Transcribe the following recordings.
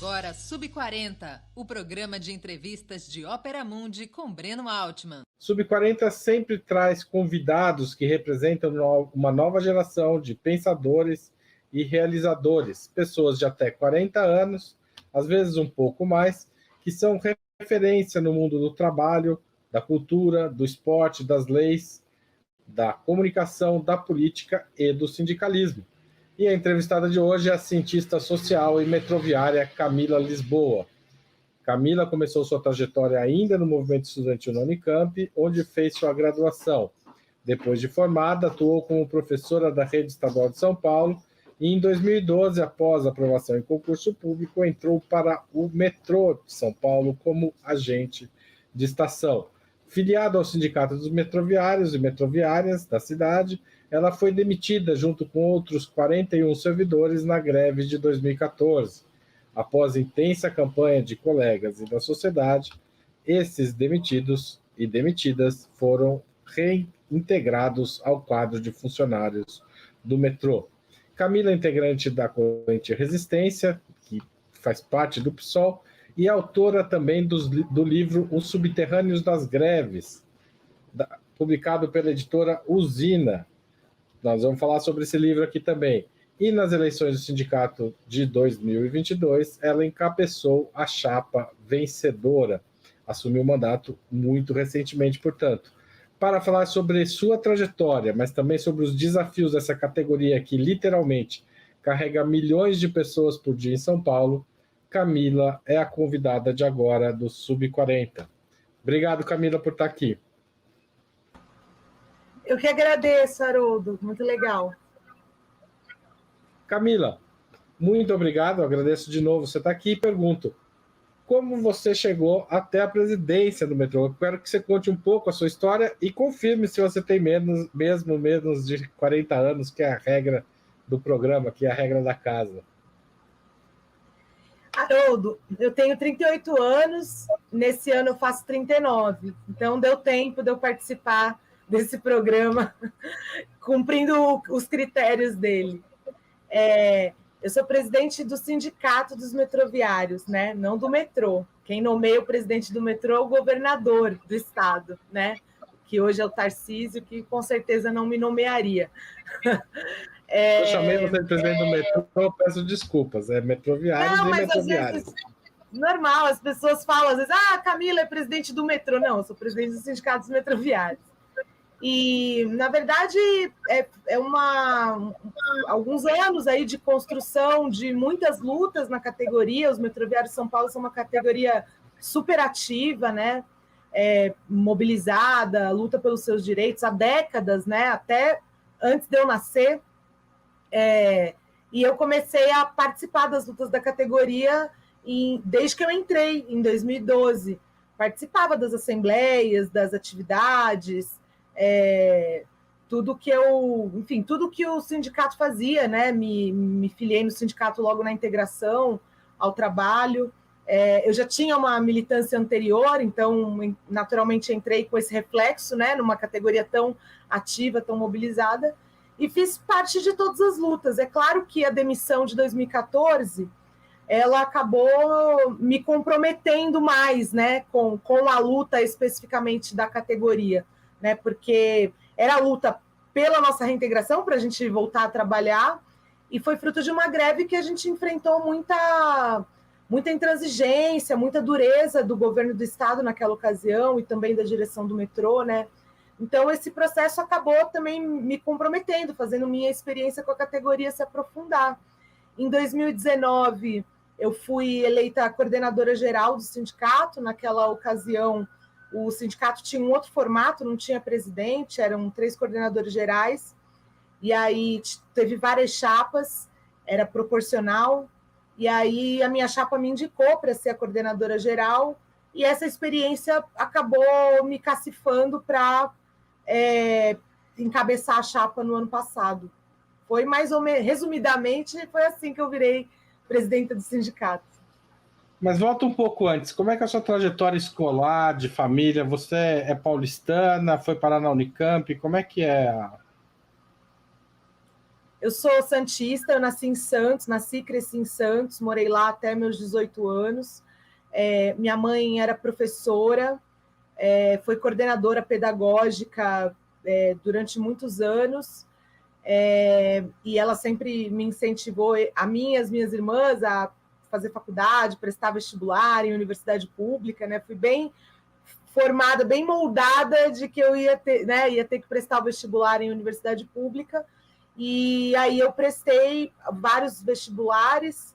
agora Sub40, o programa de entrevistas de Ópera Mundi com Breno Altman. Sub40 sempre traz convidados que representam uma nova geração de pensadores e realizadores, pessoas de até 40 anos, às vezes um pouco mais, que são referência no mundo do trabalho, da cultura, do esporte, das leis, da comunicação, da política e do sindicalismo. E a entrevistada de hoje é a cientista social e metroviária Camila Lisboa. Camila começou sua trajetória ainda no movimento estudantil na Unicamp, onde fez sua graduação. Depois de formada, atuou como professora da Rede Estadual de São Paulo e, em 2012, após aprovação em concurso público, entrou para o metrô de São Paulo como agente de estação. Filiada ao Sindicato dos Metroviários e Metroviárias da cidade, ela foi demitida junto com outros 41 servidores na greve de 2014. Após intensa campanha de colegas e da sociedade, esses demitidos e demitidas foram reintegrados ao quadro de funcionários do metrô. Camila é integrante da corrente Resistência, que faz parte do PSOL, e autora também do livro Os Subterrâneos das Greves, publicado pela editora Usina. Nós vamos falar sobre esse livro aqui também. E nas eleições do sindicato de 2022, ela encabeçou a chapa vencedora. Assumiu o mandato muito recentemente, portanto. Para falar sobre sua trajetória, mas também sobre os desafios dessa categoria que literalmente carrega milhões de pessoas por dia em São Paulo, Camila é a convidada de agora do Sub40. Obrigado, Camila, por estar aqui. Eu que agradeço, Haroldo. Muito legal. Camila, muito obrigado. Agradeço de novo você estar aqui e pergunto, como você chegou até a presidência do metrô? Eu quero que você conte um pouco a sua história e confirme se você tem menos de 40 anos, que é a regra do programa, que é a regra da casa. Haroldo, eu tenho 38 anos, nesse ano eu faço 39, então deu tempo de eu participar desse programa, cumprindo os critérios dele. Eu sou presidente do Sindicato dos Metroviários, né? Não do metrô. Quem nomeia o presidente do metrô é o governador do estado, né? Que hoje é o Tarcísio, que com certeza não me nomearia. Eu chamei você de presidente do metrô, peço desculpas. É metroviários e metroviários. Às vezes, normal, as pessoas falam, às vezes, Camila é presidente do metrô. Não, eu sou presidente do Sindicato dos Metroviários. E, na verdade, alguns anos aí de construção de muitas lutas na categoria. Os metroviários de São Paulo são uma categoria super ativa, né? Mobilizada, luta pelos seus direitos há décadas, né? Até antes de eu nascer. E eu comecei a participar das lutas da categoria desde que eu entrei, em 2012. Participava das assembleias, das atividades, tudo que o sindicato fazia, né? Me filiei no sindicato logo na integração ao trabalho. Eu já tinha uma militância anterior, então naturalmente entrei com esse reflexo, né? Numa categoria tão ativa, tão mobilizada, e fiz parte de todas as lutas. É claro que a demissão de 2014 ela acabou me comprometendo mais, né, com a luta especificamente da categoria, né, porque era a luta pela nossa reintegração, para a gente voltar a trabalhar, e foi fruto de uma greve que a gente enfrentou muita intransigência, muita dureza do governo do estado naquela ocasião e também da direção do metrô, né? Então, esse processo acabou também me comprometendo, fazendo minha experiência com a categoria se aprofundar. Em 2019, eu fui eleita coordenadora geral do sindicato. Naquela ocasião, o sindicato tinha um outro formato, não tinha presidente, eram 3 coordenadores gerais. E aí teve várias chapas, era proporcional. E aí a minha chapa me indicou para ser a coordenadora geral. E essa experiência acabou me cacifando para encabeçar a chapa no ano passado. Foi mais ou menos, resumidamente, foi assim que eu virei presidenta do sindicato. Mas volta um pouco antes, como é que é a sua trajetória escolar, de família? Você é paulistana, foi parar na Unicamp, como é que é? Eu sou santista, eu nasci em Santos, nasci e cresci em Santos, morei lá até meus 18 anos. Minha mãe era professora, foi coordenadora pedagógica durante muitos anos, e ela sempre me incentivou, a mim e as minhas irmãs, a fazer faculdade, prestar vestibular em universidade pública, né? Fui bem formada, bem moldada de que eu ia ter que prestar o vestibular em universidade pública. E aí eu prestei vários vestibulares,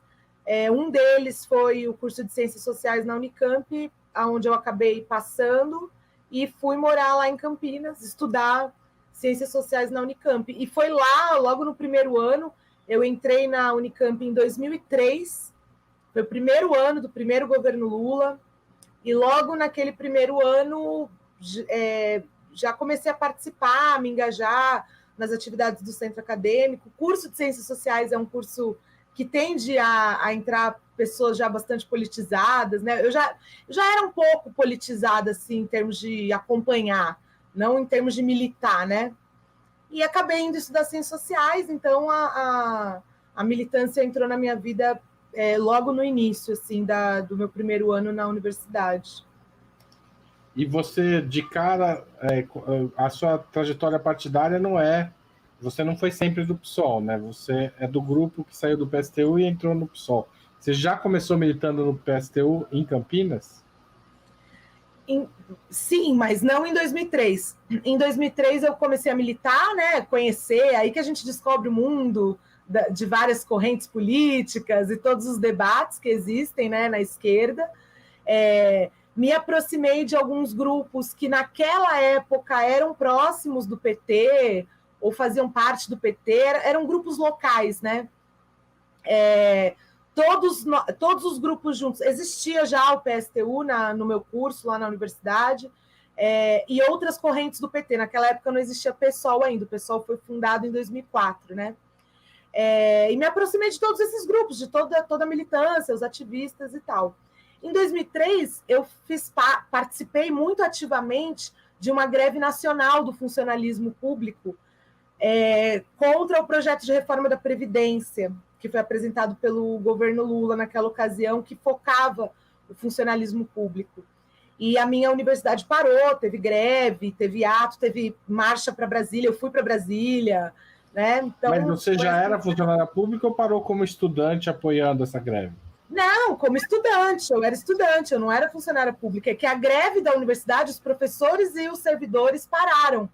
um deles foi o curso de Ciências Sociais na Unicamp, onde eu acabei passando, e fui morar lá em Campinas, estudar Ciências Sociais na Unicamp. E foi lá, logo no primeiro ano, eu entrei na Unicamp em 2003, foi o primeiro ano do primeiro governo Lula, e logo naquele primeiro ano já comecei a participar, a me engajar nas atividades do centro acadêmico. O curso de Ciências Sociais é um curso que tende a entrar pessoas já bastante politizadas, né? Eu já era um pouco politizada, assim, em termos de acompanhar, não em termos de militar, né? E acabei indo estudar Ciências Sociais, então a militância entrou na minha vida logo no início, assim, do meu primeiro ano na universidade. E você, de cara, a sua trajetória partidária você não foi sempre do PSOL, né? Você é do grupo que saiu do PSTU e entrou no PSOL. Você já começou militando no PSTU em Campinas? Sim, mas não em 2003. Em 2003 eu comecei a militar, né? Conhecer, aí que a gente descobre o mundo de várias correntes políticas e todos os debates que existem, né, na esquerda. Me aproximei de alguns grupos que naquela época eram próximos do PT ou faziam parte do PT, eram grupos locais, né? Todos os grupos juntos. Existia já o PSTU no meu curso lá na universidade, e outras correntes do PT. Naquela época não existia PSOL ainda, o PSOL foi fundado em 2004, né? E me aproximei de todos esses grupos, de toda a militância, os ativistas e tal. Em 2003, eu participei muito ativamente de uma greve nacional do funcionalismo público contra o projeto de reforma da Previdência, que foi apresentado pelo governo Lula naquela ocasião, que focava o funcionalismo público. E a minha universidade parou, teve greve, teve ato, teve marcha para Brasília, eu fui para Brasília, né? Então, mas você já era funcionária pública ou parou como estudante apoiando essa greve? Não, como estudante, eu era estudante, eu não era funcionária pública. É que a greve da universidade, os professores e os servidores pararam,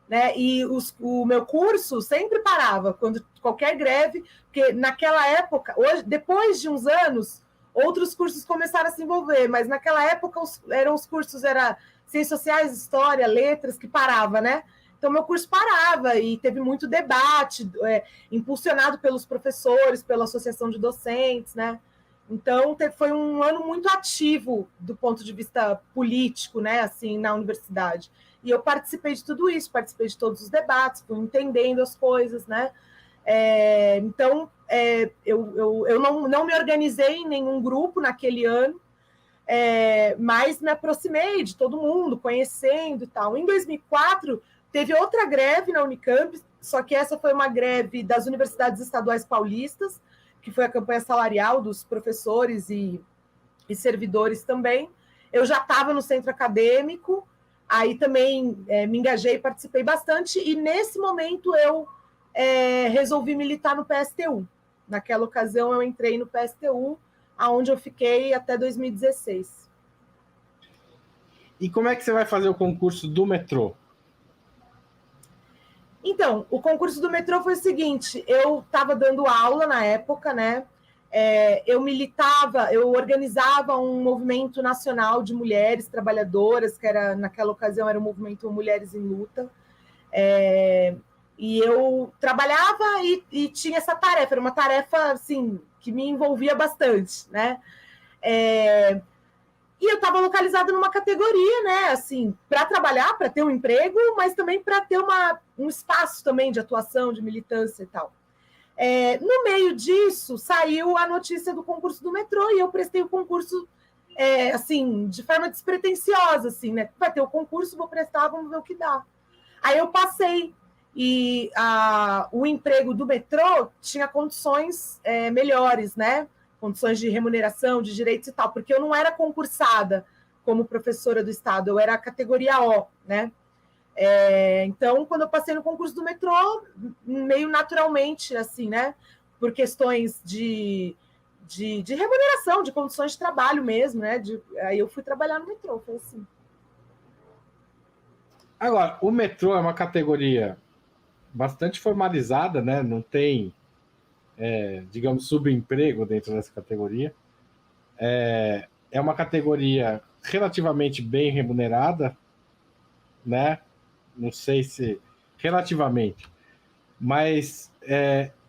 né? E o meu curso sempre parava, quando qualquer greve, porque naquela época, hoje, depois de uns anos, outros cursos começaram a se envolver, mas naquela época eram os cursos, era Ciências Sociais, História, Letras, que parava, né? Então, meu curso parava e teve muito debate, impulsionado pelos professores, pela Associação de Docentes, né? Então, foi um ano muito ativo do ponto de vista político, né, assim, na universidade. E eu participei de tudo isso, participei de todos os debates, fui entendendo as coisas, né? Então, eu não me organizei em nenhum grupo naquele ano, mas me aproximei de todo mundo, conhecendo e tal. Em 2004, teve outra greve na Unicamp, só que essa foi uma greve das universidades estaduais paulistas, que foi a campanha salarial dos professores e servidores também. Eu já estava no centro acadêmico, aí também me engajei, participei bastante, e nesse momento eu resolvi militar no PSTU. Naquela ocasião eu entrei no PSTU, onde eu fiquei até 2016. E como é que você vai fazer o concurso do metrô? Então, o concurso do metrô foi o seguinte, eu estava dando aula na época, né? Eu militava, eu organizava um movimento nacional de mulheres trabalhadoras, que naquela ocasião era o movimento Mulheres em Luta, e eu trabalhava e tinha essa tarefa, era uma tarefa assim, que me envolvia bastante, né? E eu estava localizada numa categoria, né, assim, para trabalhar, para ter um emprego, mas também para ter um espaço também de atuação, de militância e tal. No meio disso, saiu a notícia do concurso do metrô e eu prestei o concurso, assim, de forma despretensiosa, assim, né? Vai ter o concurso, vou prestar, vamos ver o que dá. Aí eu passei. e o emprego do metrô tinha condições melhores, né? Condições de remuneração, de direitos e tal, porque eu não era concursada como professora do Estado, eu era categoria O, né? Então, quando eu passei no concurso do metrô, meio naturalmente, assim, né? Por questões de remuneração, de condições de trabalho mesmo, né? Aí eu fui trabalhar no metrô, foi assim. Agora, o metrô é uma categoria bastante formalizada, né? Não tem, digamos, subemprego dentro dessa categoria. É uma categoria relativamente bem remunerada, né? Não sei se relativamente, mas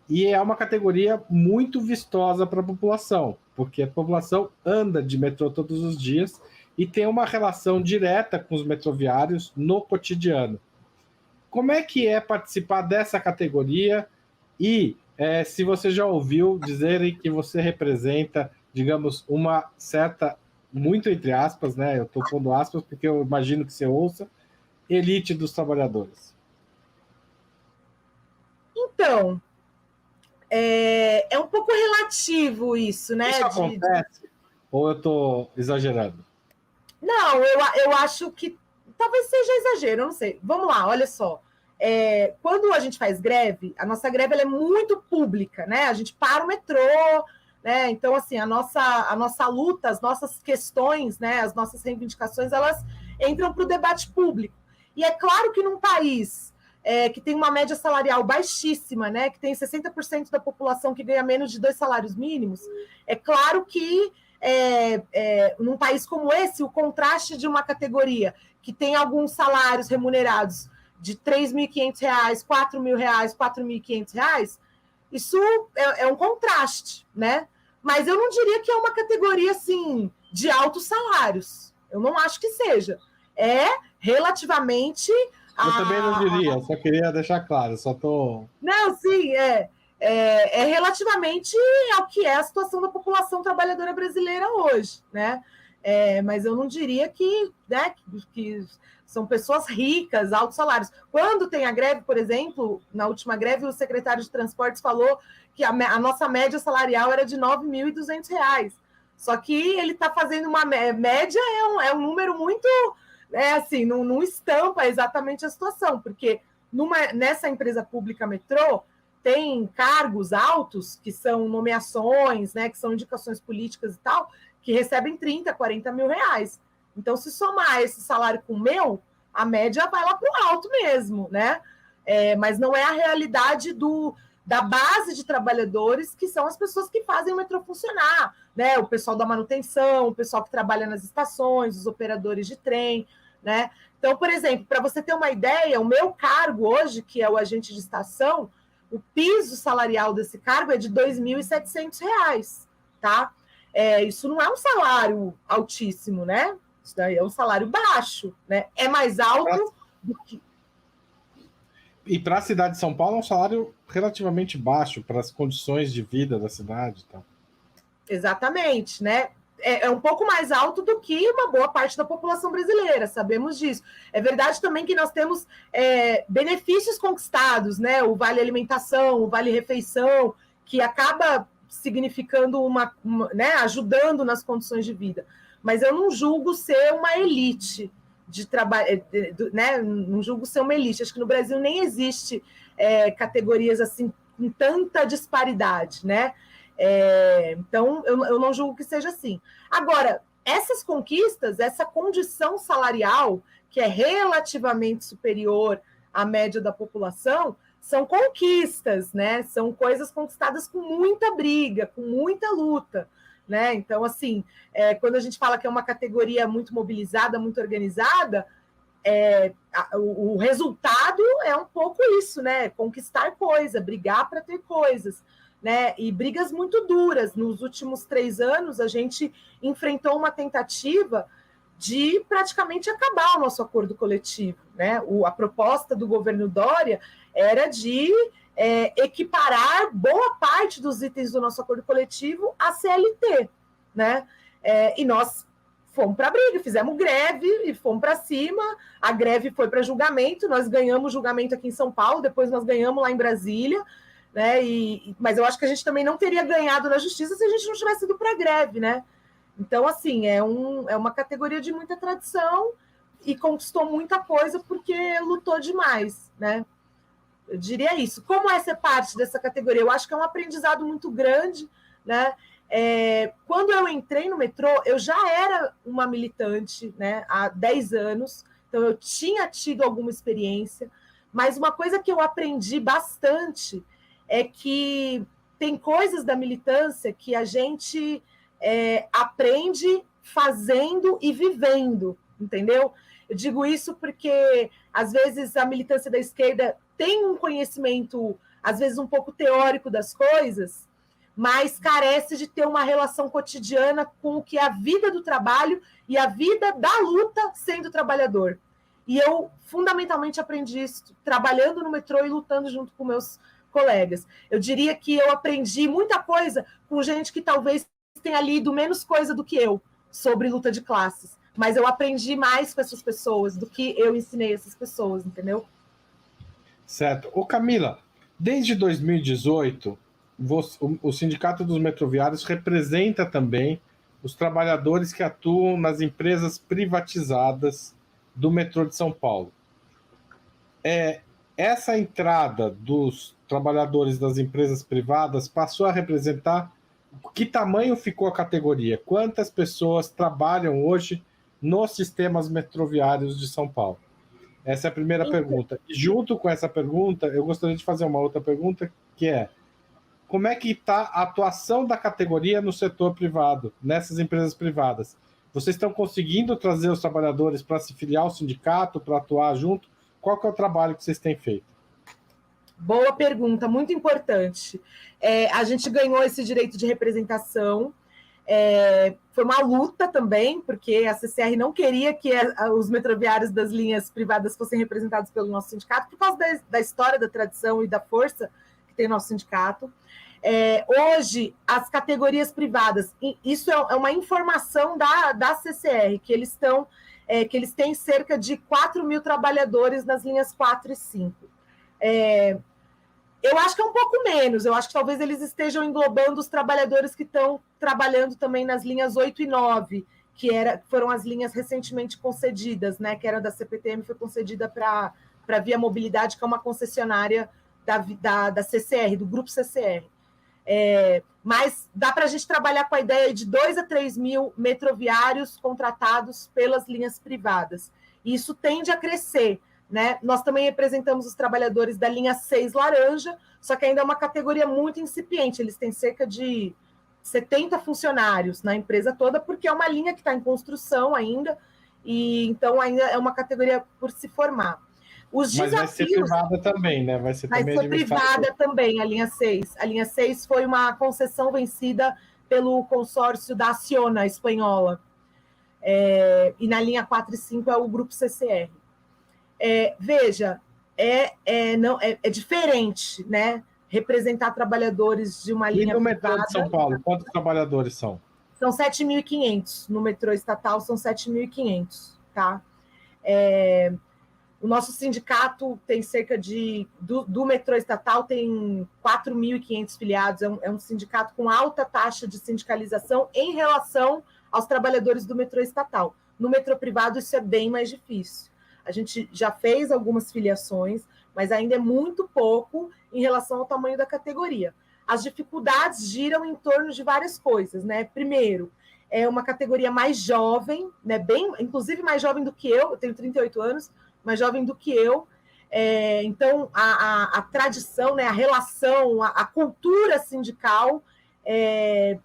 e é uma categoria muito vistosa para a população, porque a população anda de metrô todos os dias e tem uma relação direta com os metroviários no cotidiano. Como é que é participar dessa categoria e se você já ouviu dizerem que você representa, digamos, uma certa, muito entre aspas, né? Eu estou pondo aspas porque eu imagino que você ouça, elite dos trabalhadores. Então, é um pouco relativo isso, né? Isso acontece? Ou eu estou exagerando? Não, eu acho que talvez seja exagero, eu não sei. Vamos lá, olha só. Quando a gente faz greve, a nossa greve ela é muito pública, né? A gente para o metrô, né? Então, assim, a nossa luta, as nossas questões, né? As nossas reivindicações, elas entram para o debate público. E é claro que num país que tem uma média salarial baixíssima, né? Que tem 60% da população que ganha menos de 2 salários mínimos, é claro que num país como esse, o contraste de uma categoria que tem alguns salários remunerados de R$3.500, R$4.000, R$4.500, isso é um contraste, né? Mas eu não diria que é uma categoria assim de altos salários. Eu não acho que seja. É relativamente. Eu também não diria, só queria deixar claro, só tô. Não, sim, é relativamente ao que é a situação da população trabalhadora brasileira hoje, né? Mas eu não diria que são pessoas ricas, altos salários. Quando tem a greve, por exemplo, na última greve, o secretário de Transportes falou que a nossa média salarial era de R$9.200. Só que ele está fazendo uma média, é um número muito, assim, não estampa exatamente a situação, porque nessa empresa pública metrô, tem cargos altos, que são nomeações, né, que são indicações políticas e tal, que recebem 30, 40 mil reais. Então, se somar esse salário com o meu, a média vai lá para o alto mesmo, né? Mas não é a realidade da base de trabalhadores, que são as pessoas que fazem o metrô funcionar, né? O pessoal da manutenção, o pessoal que trabalha nas estações, os operadores de trem, né? Então, por exemplo, para você ter uma ideia, o meu cargo hoje, que é o agente de estação, o piso salarial desse cargo é de R$2.700, tá? Isso não é um salário altíssimo, né? Isso daí é um salário baixo, né? É mais alto do que... E para a cidade de São Paulo é um salário relativamente baixo para as condições de vida da cidade, tá? Exatamente, né? É um pouco mais alto do que uma boa parte da população brasileira, sabemos disso. É verdade também que nós temos benefícios conquistados, né? O Vale Alimentação, o Vale Refeição, que acaba significando né? Ajudando nas condições de vida. Mas eu não julgo ser uma elite de trabalho, né? Não julgo ser uma elite. Acho que no Brasil nem existe categorias assim com tanta disparidade, né? Então, eu não julgo que seja assim. Agora, essas conquistas, essa condição salarial, que é relativamente superior à média da população, são conquistas, né? São coisas conquistadas com muita briga, com muita luta, né? Então, assim, quando a gente fala que é uma categoria muito mobilizada, muito organizada, o resultado é um pouco isso, né? Conquistar coisa, brigar para ter coisas, né? E brigas muito duras. Nos últimos 3 anos, a gente enfrentou uma tentativa de praticamente acabar o nosso acordo coletivo, né? A proposta do governo Dória era de equiparar boa parte dos itens do nosso acordo coletivo à CLT, né? E nós fomos para a briga, fizemos greve e fomos para cima. A greve foi para julgamento, nós ganhamos julgamento aqui em São Paulo, depois nós ganhamos lá em Brasília, né? Mas eu acho que a gente também não teria ganhado na justiça se a gente não tivesse ido para a greve, né? Então, assim, é uma categoria de muita tradição e conquistou muita coisa porque lutou demais, né? Eu diria isso. Como é ser parte dessa categoria? Eu acho que é um aprendizado muito grande, né? Quando eu entrei no metrô, eu já era uma militante, né, há 10 anos, então eu tinha tido alguma experiência, mas uma coisa que eu aprendi bastante é que tem coisas da militância que a gente aprende fazendo e vivendo, entendeu? Eu digo isso porque, às vezes, a militância da esquerda tem um conhecimento, às vezes, um pouco teórico das coisas, mas carece de ter uma relação cotidiana com o que é a vida do trabalho e a vida da luta sendo trabalhador. E eu, fundamentalmente, aprendi isso trabalhando no metrô e lutando junto com meus colegas. Eu diria que eu aprendi muita coisa com gente que talvez tenha lido menos coisa do que eu sobre luta de classes, mas eu aprendi mais com essas pessoas do que eu ensinei essas pessoas, entendeu? Certo. Ô Camila, desde 2018, o Sindicato dos Metroviários representa também os trabalhadores que atuam nas empresas privatizadas do metrô de São Paulo. Essa entrada dos trabalhadores das empresas privadas passou a representar que tamanho ficou a categoria? Quantas pessoas trabalham hoje nos sistemas metroviários de São Paulo? Essa é a primeira pergunta. E junto com essa pergunta, eu gostaria de fazer uma outra pergunta, que é: como é que está a atuação da categoria no setor privado, nessas empresas privadas? Vocês estão conseguindo trazer os trabalhadores para se filiar ao sindicato, para atuar junto? Qual que é o trabalho que vocês têm feito? Boa pergunta, muito importante. A gente ganhou esse direito de representação. Foi uma luta também, porque a CCR não queria que os metroviários das linhas privadas fossem representados pelo nosso sindicato, por causa da história, da tradição e da força que tem o nosso sindicato. Hoje, as categorias privadas, isso é uma informação da CCR, que eles têm cerca de 4 mil trabalhadores nas linhas 4 e 5. Eu acho que é um pouco menos, eu acho que talvez eles estejam englobando os trabalhadores que estão trabalhando também nas linhas 8 e 9, que foram as linhas recentemente concedidas, né? Que era da CPTM, foi concedida para a Via Mobilidade, que é uma concessionária da CCR, do grupo CCR. Mas dá para a gente trabalhar com a ideia de 2 a 3 mil metroviários contratados pelas linhas privadas. E isso tende a crescer, né? Nós também representamos os trabalhadores da linha 6 laranja, só que ainda é uma categoria muito incipiente, eles têm cerca de 70 funcionários na empresa toda, porque é uma linha que está em construção ainda, e então ainda é uma categoria por se formar. Mas vai ser privada também, né? Vai ser privada também, a linha 6. A linha 6 foi uma concessão vencida pelo consórcio da Acciona espanhola, e na linha 4 e 5 é o grupo CCR. Veja, é diferente, né? Representar trabalhadores de uma linha privada. E no metrô de São Paulo, quantos trabalhadores são? São 7.500. No metrô estatal são 7.500, tá? O nosso sindicato tem cerca de... Do metrô estatal tem 4.500 filiados. É um sindicato com alta taxa de sindicalização em relação aos trabalhadores do metrô estatal. No metrô privado isso é bem mais difícil. A gente já fez algumas filiações, mas ainda é muito pouco em relação ao tamanho da categoria. As dificuldades giram em torno de várias coisas, né? Primeiro, é uma categoria mais jovem, né? Inclusive mais jovem do que eu tenho 38 anos, mais jovem do que eu. Então, a tradição, né? A relação, a cultura sindical é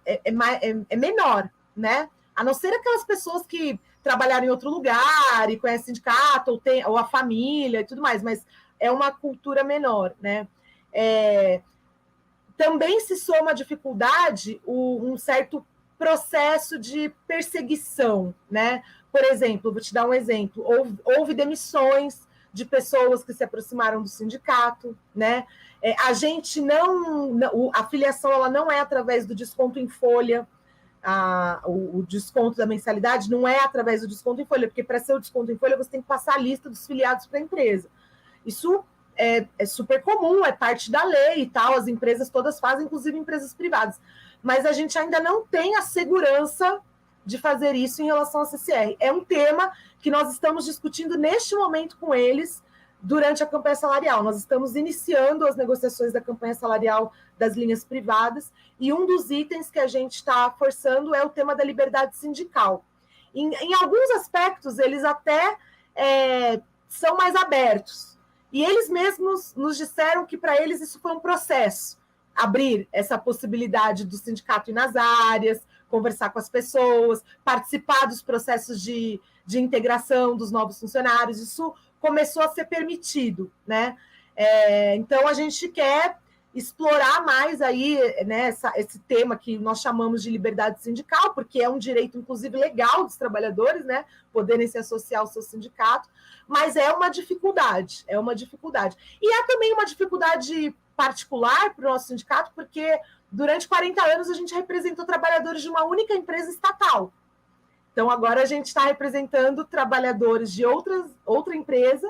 menor, né? A não ser aquelas pessoas que trabalharam em outro lugar e conhecem sindicato, ou a família e tudo mais, mas é uma cultura menor, né? Também se soma a dificuldade um certo processo de perseguição, né? Por exemplo, vou te dar um exemplo, houve demissões de pessoas que se aproximaram do sindicato, né? A gente a filiação ela não é através do desconto em folha, o desconto da mensalidade, não é através do desconto em folha, porque para ser o desconto em folha você tem que passar a lista dos filiados para a empresa. Isso é super comum, é parte da lei e tal, as empresas todas fazem, inclusive empresas privadas. Mas a gente ainda não tem a segurança de fazer isso em relação à CCR. É um tema que nós estamos discutindo neste momento com eles durante a campanha salarial. Nós estamos iniciando as negociações da campanha salarial das linhas privadas e um dos itens que a gente está forçando é o tema da liberdade sindical. Em alguns aspectos, eles até são mais abertos. E eles mesmos nos disseram que para eles isso foi um processo, abrir essa possibilidade do sindicato ir nas áreas, conversar com as pessoas, participar dos processos de integração dos novos funcionários. Isso começou a ser permitido, né? Então, a gente quer explorar mais aí, né, esse tema que nós chamamos de liberdade sindical, porque é um direito, inclusive, legal dos trabalhadores, né, poderem se associar ao seu sindicato, mas é uma dificuldade. E há também uma dificuldade particular para o nosso sindicato, porque durante 40 anos a gente representou trabalhadores de uma única empresa estatal. Então, agora a gente está representando trabalhadores de outra empresa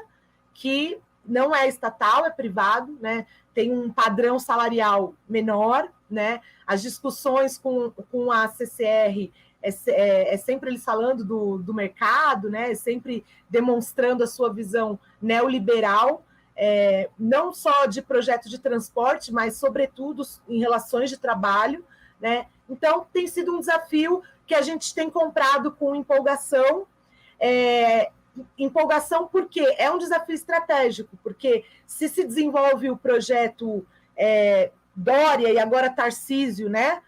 que não é estatal, é privado, né? Tem um padrão salarial menor, né? As discussões com a CCR é sempre eles falando do mercado, né? É sempre demonstrando a sua visão neoliberal, não só de projeto de transporte, mas, sobretudo, em relações de trabalho, né? Então, tem sido um desafio que a gente tem comprado com empolgação. Empolgação porque é um desafio estratégico, porque se desenvolve o projeto Dória e agora Tarcísio, né,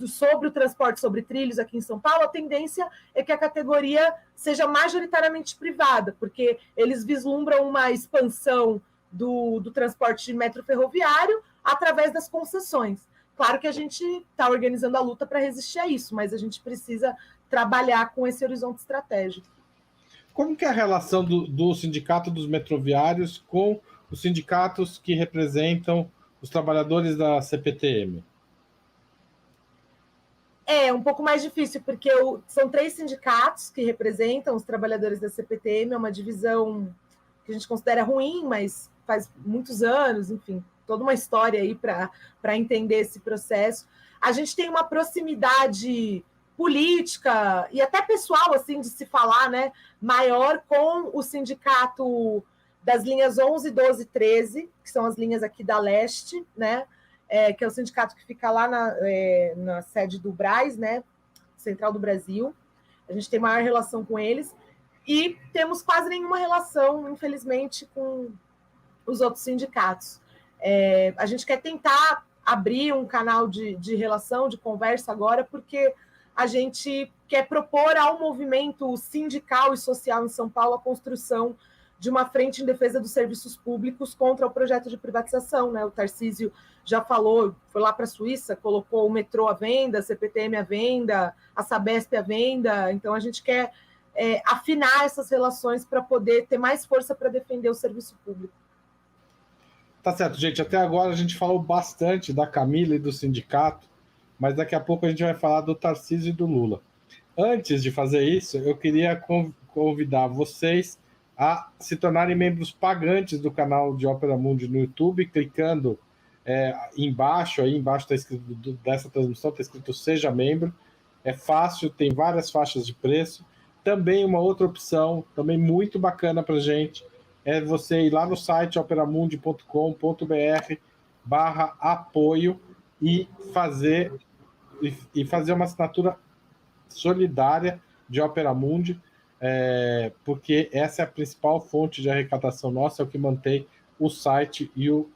sobre o transporte sobre trilhos aqui em São Paulo, a tendência é que a categoria seja majoritariamente privada, porque eles vislumbram uma expansão do transporte metroferroviário através das concessões. Claro que a gente está organizando a luta para resistir a isso, mas a gente precisa trabalhar com esse horizonte estratégico. Como que é a relação do sindicato dos metroviários com os sindicatos que representam os trabalhadores da CPTM? É um pouco mais difícil, porque são 3 sindicatos que representam os trabalhadores da CPTM, é uma divisão que a gente considera ruim, mas faz muitos anos, enfim, toda uma história aí para entender esse processo. A gente tem uma proximidade política e até pessoal, assim, de se falar, né, maior com o sindicato das linhas 11, 12 e 13, que são as linhas aqui da Leste, né, que é o sindicato que fica lá na sede do Brás, né, Central do Brasil. A gente tem maior relação com eles e temos quase nenhuma relação, infelizmente, com os outros sindicatos. A gente quer tentar abrir um canal de relação, de conversa agora, porque a gente quer propor ao movimento sindical e social em São Paulo a construção de uma frente em defesa dos serviços públicos contra o projeto de privatização, né? O Tarcísio já falou, foi lá para a Suíça, colocou o metrô à venda, a CPTM à venda, a Sabesp à venda. Então, a gente quer afinar essas relações para poder ter mais força para defender o serviço público. Tá certo, gente. Até agora a gente falou bastante da Camila e do sindicato, mas daqui a pouco a gente vai falar do Tarcísio e do Lula. Antes de fazer isso, eu queria convidar vocês a se tornarem membros pagantes do canal de Ópera Mundi no YouTube, clicando embaixo está escrito dessa transmissão, está escrito Seja Membro. É fácil, tem várias faixas de preço. Também uma outra opção, também muito bacana para a gente, é você ir lá no site operamundi.com.br/apoio e fazer uma assinatura solidária de Ópera Mundi, porque essa é a principal fonte de arrecadação nossa, é o que mantém o site e o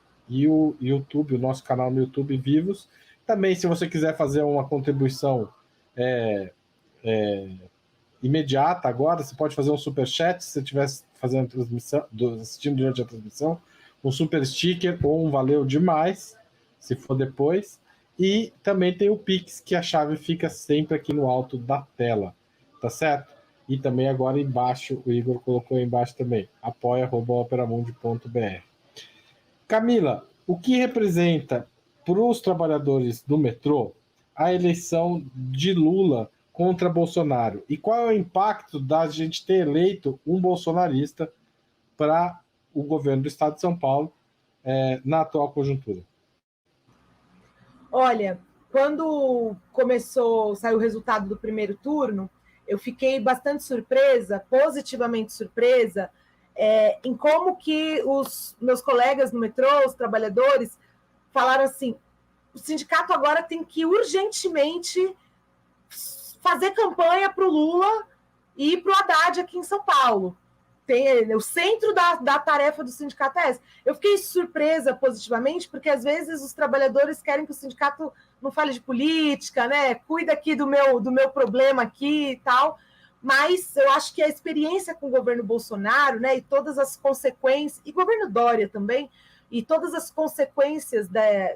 YouTube, o nosso canal no YouTube vivos. Também, se você quiser fazer uma contribuição imediata agora, você pode fazer um superchat, se você estiver fazendo a transmissão, assistindo durante a transmissão, um super sticker ou um valeu demais, se for depois. E também tem o Pix, que a chave fica sempre aqui no alto da tela, tá certo? E também agora embaixo, o Igor colocou embaixo também, apoia@operamundi.br. Camila, o que representa para os trabalhadores do metrô a eleição de Lula contra Bolsonaro? E qual é o impacto da gente ter eleito um bolsonarista para o governo do Estado de São Paulo na atual conjuntura? Olha, quando saiu o resultado do primeiro turno, eu fiquei bastante surpresa, positivamente surpresa, em como que os meus colegas no metrô, os trabalhadores, falaram assim: o sindicato agora tem que urgentemente fazer campanha para o Lula e para o Haddad aqui em São Paulo. O centro da tarefa do sindicato é essa. Eu fiquei surpresa positivamente, porque às vezes os trabalhadores querem que o sindicato não fale de política, né? Cuida aqui do meu problema aqui e tal. Mas eu acho que a experiência com o governo Bolsonaro, né, e todas as consequências, e governo Dória também, e todas as consequências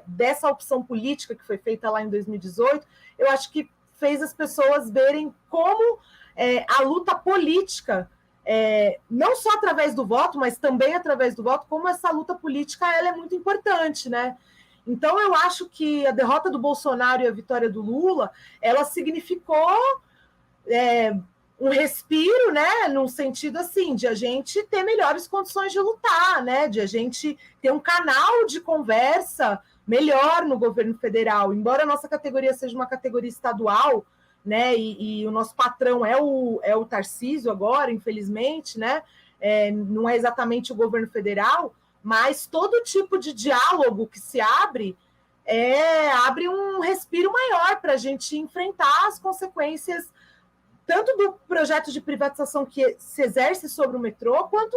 dessa opção política que foi feita lá em 2018, eu acho que fez as pessoas verem como a luta política, não só através do voto, mas também através do voto, como essa luta política ela é muito importante, né? Então, eu acho que a derrota do Bolsonaro e a vitória do Lula, ela significou um respiro, né, num sentido assim, de a gente ter melhores condições de lutar, né, de a gente ter um canal de conversa melhor no governo federal. Embora a nossa categoria seja uma categoria estadual, né, e o nosso patrão é o Tarcísio agora, infelizmente, né, não é exatamente o governo federal, mas todo tipo de diálogo que se abre um respiro maior para a gente enfrentar as consequências tanto do projeto de privatização que se exerce sobre o metrô, quanto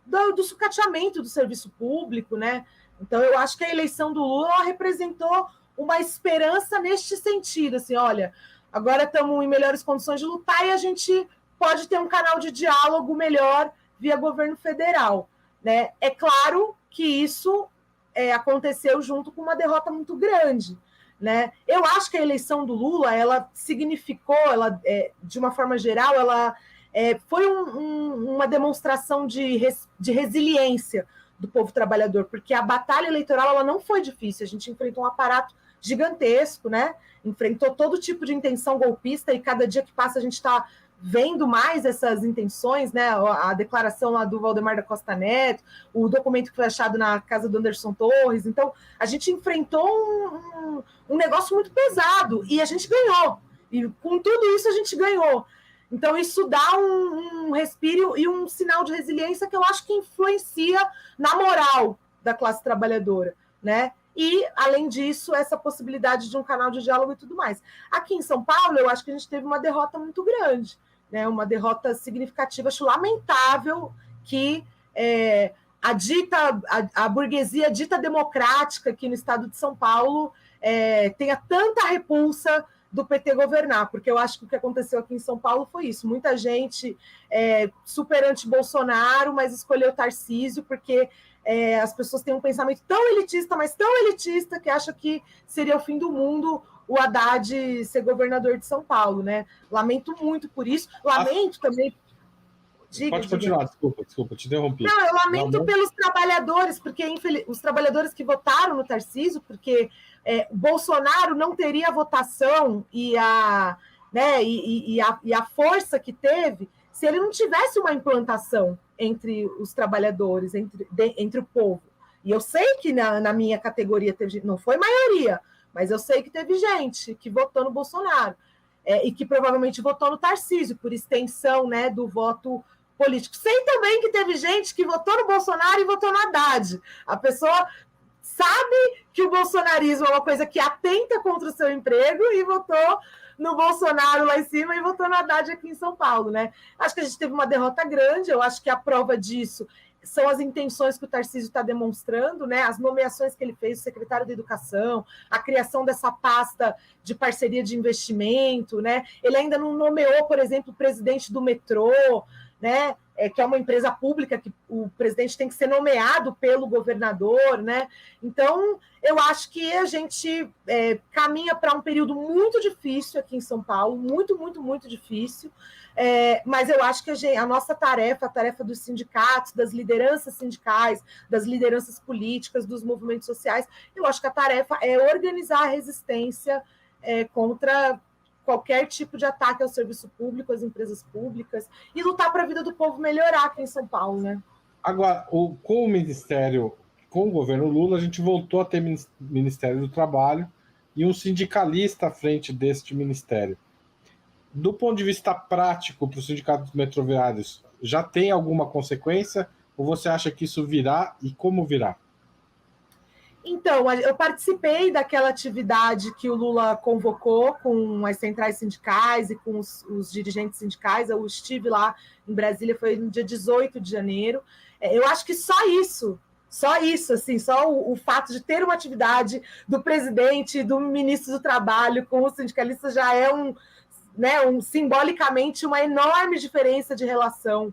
do sucateamento do serviço público, né? Então, eu acho que a eleição do Lula representou uma esperança neste sentido, assim, olha, agora estamos em melhores condições de lutar e a gente pode ter um canal de diálogo melhor via governo federal, né? É claro que isso aconteceu junto com uma derrota muito grande, né? Eu acho que a eleição do Lula, ela significou, de uma forma geral, ela foi uma demonstração de resiliência do povo trabalhador, porque a batalha eleitoral ela não foi difícil, a gente enfrentou um aparato gigantesco, né? Enfrentou todo tipo de intenção golpista e cada dia que passa a gente está vendo mais essas intenções, né? A declaração lá do Valdemar da Costa Neto, o documento que foi achado na casa do Anderson Torres. Então, a gente enfrentou um negócio muito pesado e a gente ganhou. E com tudo isso a gente ganhou. Então, isso dá um respiro e um sinal de resiliência que eu acho que influencia na moral da classe trabalhadora, né? E, além disso, essa possibilidade de um canal de diálogo e tudo mais. Aqui em São Paulo, eu acho que a gente teve uma derrota muito grande, né? Uma derrota significativa. Acho lamentável que a burguesia dita democrática aqui no estado de São Paulo tenha tanta repulsa do PT governar, porque eu acho que o que aconteceu aqui em São Paulo foi isso. Muita gente super anti-Bolsonaro, mas escolheu Tarcísio porque as pessoas têm um pensamento tão elitista, mas tão elitista, que acha que seria o fim do mundo o Haddad ser governador de São Paulo, né? Lamento muito por isso. Lamento também... Pode continuar, desculpa, te interrompi. Não, eu lamento pelos trabalhadores, porque os trabalhadores que votaram no Tarcísio, porque Bolsonaro não teria a votação e a força que teve se ele não tivesse uma implantação entre os trabalhadores, entre o povo. E eu sei que na minha categoria teve, não foi maioria, mas eu sei que teve gente que votou no Bolsonaro e que provavelmente votou no Tarcísio, por extensão, né, do voto político. Sei também que teve gente que votou no Bolsonaro e votou no Haddad. A pessoa sabe que o bolsonarismo é uma coisa que atenta contra o seu emprego e votou no Bolsonaro lá em cima e votou no Haddad aqui em São Paulo, né? Acho que a gente teve uma derrota grande, eu acho que a prova disso são as intenções que o Tarcísio está demonstrando, né? As nomeações que ele fez, o secretário da Educação, a criação dessa pasta de parceria de investimento, né? Ele ainda não nomeou, por exemplo, o presidente do metrô, né? Que é uma empresa pública que o presidente tem que ser nomeado pelo governador, né? Então, eu acho que a gente caminha para um período muito difícil aqui em São Paulo, muito, muito, muito difícil, mas eu acho que a nossa tarefa, a tarefa dos sindicatos, das lideranças sindicais, das lideranças políticas, dos movimentos sociais, eu acho que a tarefa é organizar a resistência contra qualquer tipo de ataque ao serviço público, às empresas públicas, e lutar para a vida do povo melhorar aqui em São Paulo, né? Agora, com o Ministério, com o governo Lula, a gente voltou a ter Ministério do Trabalho e um sindicalista à frente deste ministério. Do ponto de vista prático para os sindicatos metroviários, já tem alguma consequência? Ou você acha que isso virá e como virá? Então, eu participei daquela atividade que o Lula convocou com as centrais sindicais e com os dirigentes sindicais. Eu estive lá em Brasília, foi no dia 18 de janeiro. Eu acho que só isso, assim, só o fato de ter uma atividade do presidente, do ministro do Trabalho com os sindicalistas já é simbolicamente uma enorme diferença de relação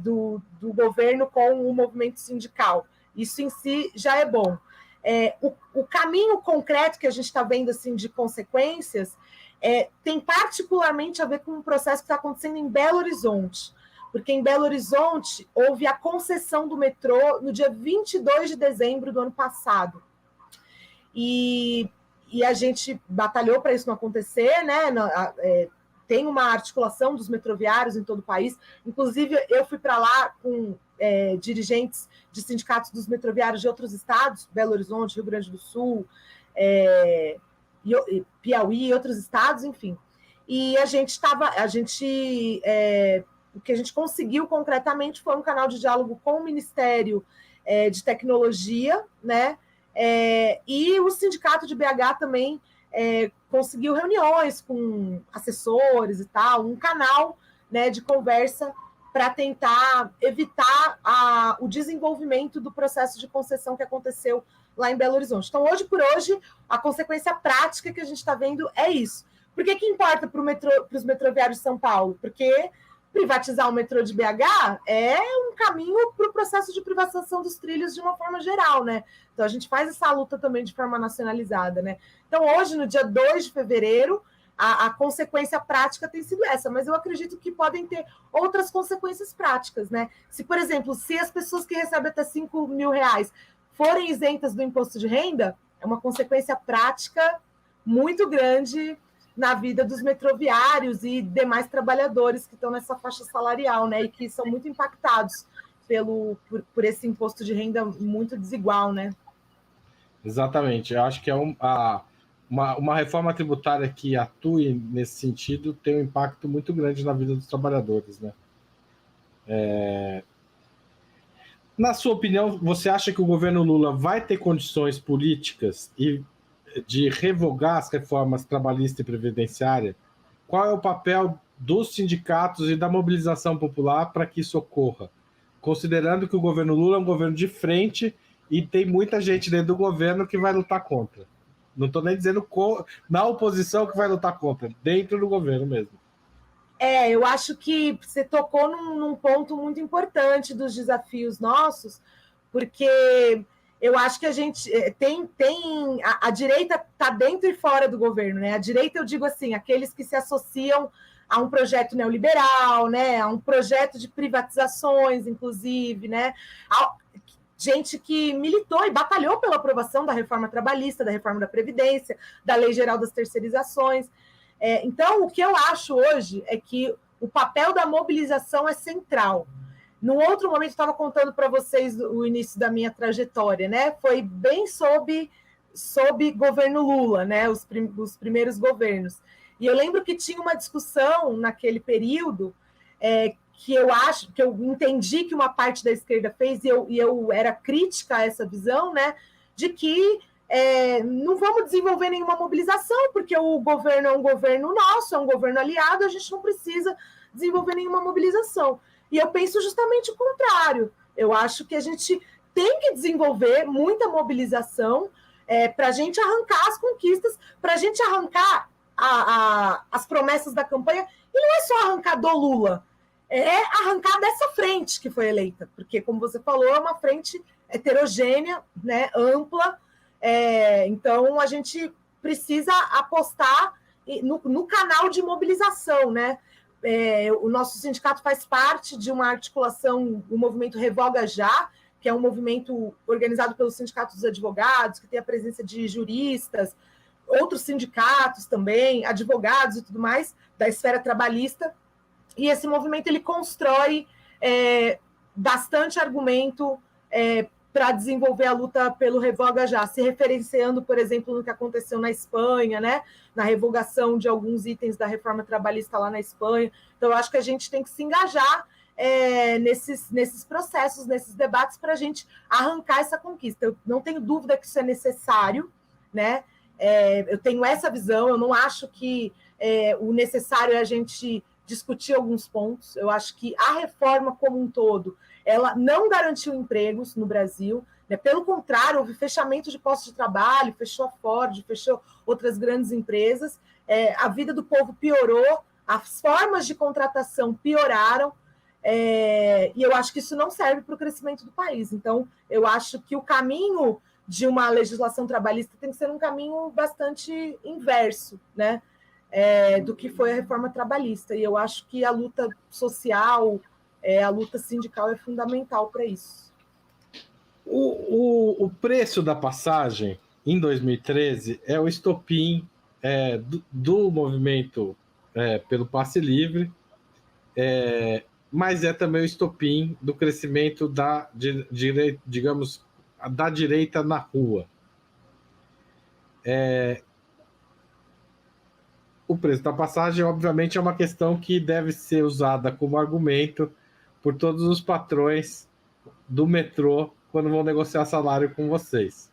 do governo com o movimento sindical. Isso em si já é bom. O caminho concreto que a gente está vendo assim, de consequências tem particularmente a ver com um processo que está acontecendo em Belo Horizonte, porque em Belo Horizonte houve a concessão do metrô no dia 22 de dezembro do ano passado. E a gente batalhou para isso não acontecer, né? Tem uma articulação dos metroviários em todo o país. Inclusive, eu fui para lá com dirigentes de sindicatos dos metroviários de outros estados, Belo Horizonte, Rio Grande do Sul, Piauí e outros estados, enfim. E o que a gente conseguiu concretamente foi um canal de diálogo com o Ministério de Tecnologia, né? E o sindicato de BH também conseguiu reuniões com assessores e tal, um canal, né, de conversa para tentar evitar o desenvolvimento do processo de concessão que aconteceu lá em Belo Horizonte. Então, hoje por hoje, a consequência prática que a gente está vendo é isso. Por que importa para os metroviários de São Paulo? Porque privatizar o metrô de BH é um caminho para o processo de privatização dos trilhos de uma forma geral, né? Então, a gente faz essa luta também de forma nacionalizada, né? Então, hoje, no dia 2 de fevereiro, a consequência prática tem sido essa, mas eu acredito que podem ter outras consequências práticas, né? Se, por exemplo, se as pessoas que recebem até R$5.000 forem isentas do imposto de renda, é uma consequência prática muito grande na vida dos metroviários e demais trabalhadores que estão nessa faixa salarial, né? E que são muito impactados por esse imposto de renda muito desigual, né? Exatamente. Eu acho que é uma reforma tributária que atue nesse sentido tem um impacto muito grande na vida dos trabalhadores, né? Na sua opinião, você acha que o governo Lula vai ter condições políticas de revogar as reformas trabalhista e previdenciária? Qual é o papel dos sindicatos e da mobilização popular para que isso ocorra? Considerando que o governo Lula é um governo de frente e tem muita gente dentro do governo que vai lutar contra. Não estou nem dizendo na oposição que vai lutar contra, dentro do governo mesmo. Eu acho que você tocou num ponto muito importante dos desafios nossos, porque eu acho que a gente a direita está dentro e fora do governo, né? A direita, eu digo assim, aqueles que se associam a um projeto neoliberal, né? A um projeto de privatizações, inclusive, né? Gente que militou e batalhou pela aprovação da reforma trabalhista, da reforma da Previdência, da Lei Geral das Terceirizações. Então, o que eu acho hoje é que o papel da mobilização é central. Num outro momento, estava contando para vocês o início da minha trajetória, né? Foi bem sob governo Lula, né? Os primeiros governos. E eu lembro que tinha uma discussão naquele período que eu entendi que uma parte da esquerda fez, e eu era crítica a essa visão, né? De que não vamos desenvolver nenhuma mobilização, porque o governo é um governo nosso, é um governo aliado, a gente não precisa desenvolver nenhuma mobilização. E eu penso justamente o contrário. Eu acho que a gente tem que desenvolver muita mobilização para a gente arrancar as conquistas, para a gente arrancar as promessas da campanha. E não é só arrancar do Lula, é arrancar dessa frente que foi eleita, porque, como você falou, é uma frente heterogênea, né, ampla. Então, a gente precisa apostar no canal de mobilização, né? O nosso sindicato faz parte de uma articulação, o movimento Revoga Já, que é um movimento organizado pelos sindicatos dos advogados, que tem a presença de juristas, outros sindicatos também, advogados e tudo mais, da esfera trabalhista, e esse movimento ele constrói bastante argumento para desenvolver a luta pelo Revoga Já, se referenciando, por exemplo, no que aconteceu na Espanha, né? Na revogação de alguns itens da reforma trabalhista lá na Espanha. Então, eu acho que a gente tem que se engajar nesses processos, nesses debates, para a gente arrancar essa conquista. Eu não tenho dúvida que isso é necessário, né? Eu tenho essa visão, eu não acho que o necessário é a gente discutir alguns pontos. Eu acho que a reforma como um todo, ela não garantiu empregos no Brasil, né? Pelo contrário, houve fechamento de postos de trabalho, fechou a Ford, fechou outras grandes empresas, a vida do povo piorou, as formas de contratação pioraram, e eu acho que isso não serve para o crescimento do país. Então, eu acho que o caminho de uma legislação trabalhista tem que ser um caminho bastante inverso, né? Do que foi a reforma trabalhista. E eu acho que a luta social, a luta sindical é fundamental para isso. O preço da passagem em 2013 é o estopim do movimento pelo passe livre, mas é também o estopim do crescimento digamos, da direita na rua. O preço da passagem, obviamente, é uma questão que deve ser usada como argumento por todos os patrões do metrô quando vão negociar salário com vocês.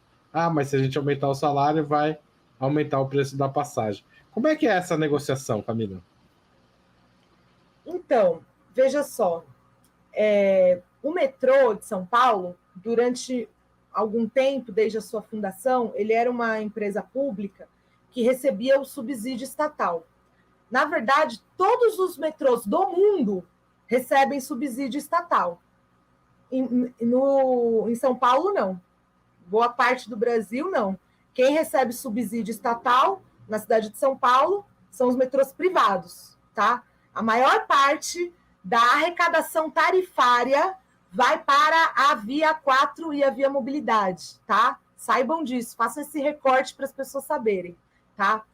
Mas se a gente aumentar o salário, vai aumentar o preço da passagem. Como é que é essa negociação, Camila? Então, veja só. O metrô de São Paulo, durante algum tempo, desde a sua fundação, ele era uma empresa pública que recebia o subsídio estatal. Na verdade, todos os metrôs do mundo recebem subsídio estatal. Em São Paulo, não. Boa parte do Brasil, não. Quem recebe subsídio estatal na cidade de São Paulo são os metrôs privados, tá? A maior parte da arrecadação tarifária vai para a Via 4 e a Via Mobilidade, tá? Saibam disso, façam esse recorte para as pessoas saberem, tá?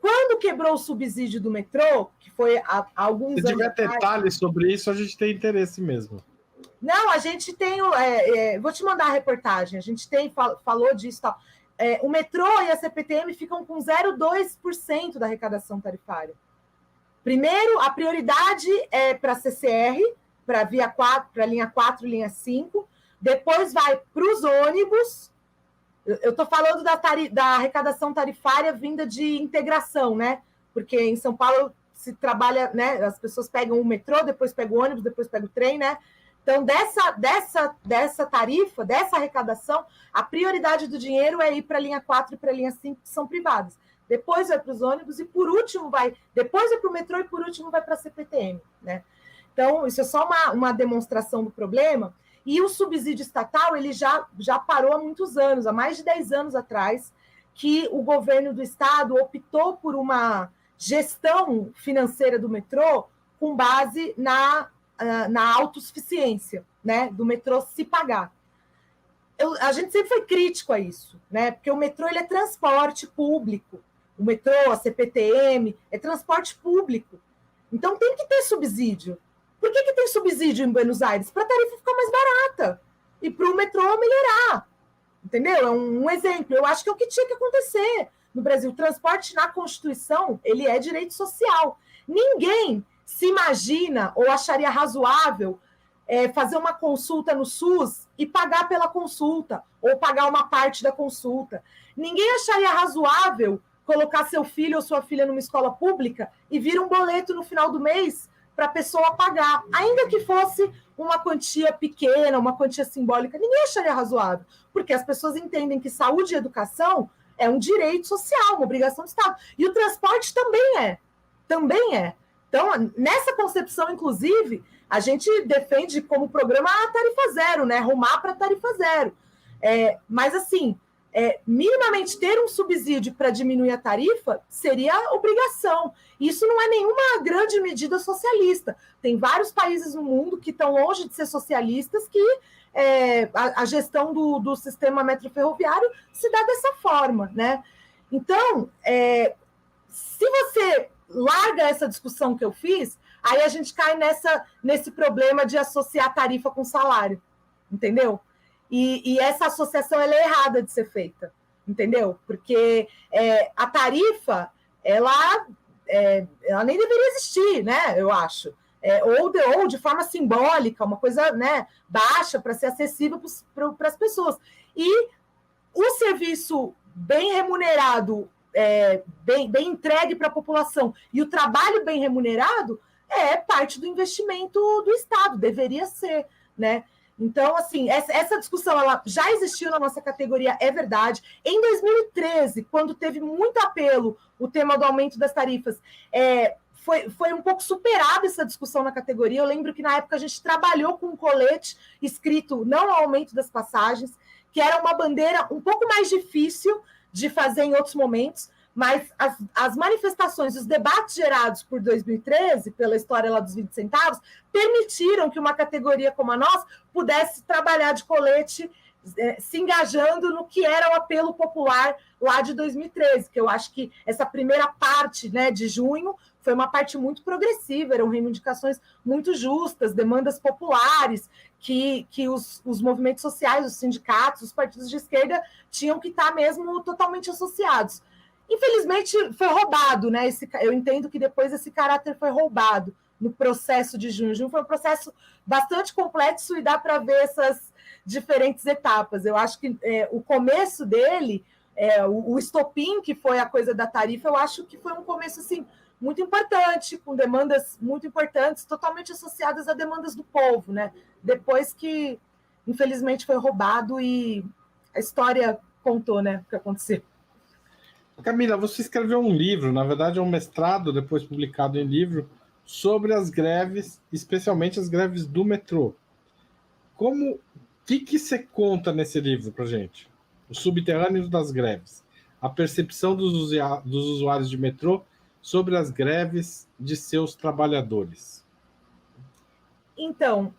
Quando quebrou o subsídio do metrô, que foi há alguns anos atrás... Se tiver detalhes sobre isso, a gente tem interesse mesmo. Não, a gente tem... vou te mandar a reportagem, a gente falou disso e tal. O metrô e a CPTM ficam com 0,2% da arrecadação tarifária. Primeiro, a prioridade é para a CCR, para a Via 4, para a linha 4 e linha 5. Depois vai para os ônibus. Eu estou falando da arrecadação tarifária vinda de integração, né? Porque em São Paulo se trabalha, né? As pessoas pegam o metrô, depois pegam o ônibus, depois pegam o trem, né? Então, dessa tarifa, dessa arrecadação, a prioridade do dinheiro é ir para a linha 4 e para a linha 5, que são privadas. Depois vai para os ônibus e, por último, depois vai para o metrô e, por último, vai para a CPTM, né? Então, isso é só uma demonstração do problema. E o subsídio estatal ele já parou há muitos anos, há mais de 10 anos atrás, que o governo do estado optou por uma gestão financeira do metrô com base na autossuficiência, né, do metrô se pagar. A gente sempre foi crítico a isso, né, porque o metrô ele é transporte público. O metrô, a CPTM, é transporte público. Então tem que ter subsídio. Por que tem subsídio em Buenos Aires? Para a tarifa ficar mais barata e para o metrô melhorar. Entendeu? É um exemplo. Eu acho que é o que tinha que acontecer no Brasil. O transporte na Constituição, ele é direito social. Ninguém se imagina ou acharia razoável fazer uma consulta no SUS e pagar pela consulta ou pagar uma parte da consulta. Ninguém acharia razoável colocar seu filho ou sua filha numa escola pública e vir um boleto no final do mês para a pessoa pagar, ainda que fosse uma quantia pequena, uma quantia simbólica, ninguém acharia razoável, porque as pessoas entendem que saúde e educação é um direito social, uma obrigação do Estado. E o transporte também é. Então, nessa concepção, inclusive, a gente defende como programa a tarifa zero, né? Rumar para a tarifa zero. Mas, assim, minimamente ter um subsídio para diminuir a tarifa seria obrigação. Isso não é nenhuma grande medida socialista. Tem vários países no mundo que estão longe de ser socialistas que a gestão do sistema metroferroviário se dá dessa forma, né? Então, se você larga essa discussão que eu fiz, aí a gente cai nesse problema de associar tarifa com salário, entendeu? E essa associação ela é errada de ser feita, entendeu? Porque a tarifa, ela nem deveria existir, né? Eu acho. Ou de forma simbólica, uma coisa, né, baixa para ser acessível para as pessoas. E o serviço bem remunerado, bem entregue para a população, e o trabalho bem remunerado é parte do investimento do Estado, deveria ser, né? Então, assim, essa discussão ela já existiu na nossa categoria, é verdade. Em 2013, quando teve muito apelo o tema do aumento das tarifas, foi um pouco superada essa discussão na categoria. Eu lembro que na época a gente trabalhou com um colete escrito não ao aumento das passagens, que era uma bandeira um pouco mais difícil de fazer em outros momentos, mas as manifestações, os debates gerados por 2013, pela história lá dos 20 centavos, permitiram que uma categoria como a nossa pudesse trabalhar de colete, se engajando no que era o apelo popular lá de 2013, que eu acho que essa primeira parte, né, de junho foi uma parte muito progressiva, eram reivindicações muito justas, demandas populares, que os movimentos sociais, os sindicatos, os partidos de esquerda tinham que estar mesmo totalmente associados. Infelizmente, foi roubado, né? Eu entendo que depois esse caráter foi roubado no processo de junho. Junho foi um processo bastante complexo e dá para ver essas diferentes etapas. Eu acho que o começo dele, o estopim, que foi a coisa da tarifa, eu acho que foi um começo assim, muito importante, com demandas muito importantes, totalmente associadas a demandas do povo, né? Depois que, infelizmente, foi roubado e a história contou, né, o que aconteceu. Camila, você escreveu um livro, na verdade é um mestrado, depois publicado em livro, sobre as greves, especialmente as greves do metrô. O que você conta nesse livro para gente? Os subterrâneos das greves, a percepção dos usuários de metrô sobre as greves de seus trabalhadores. Então,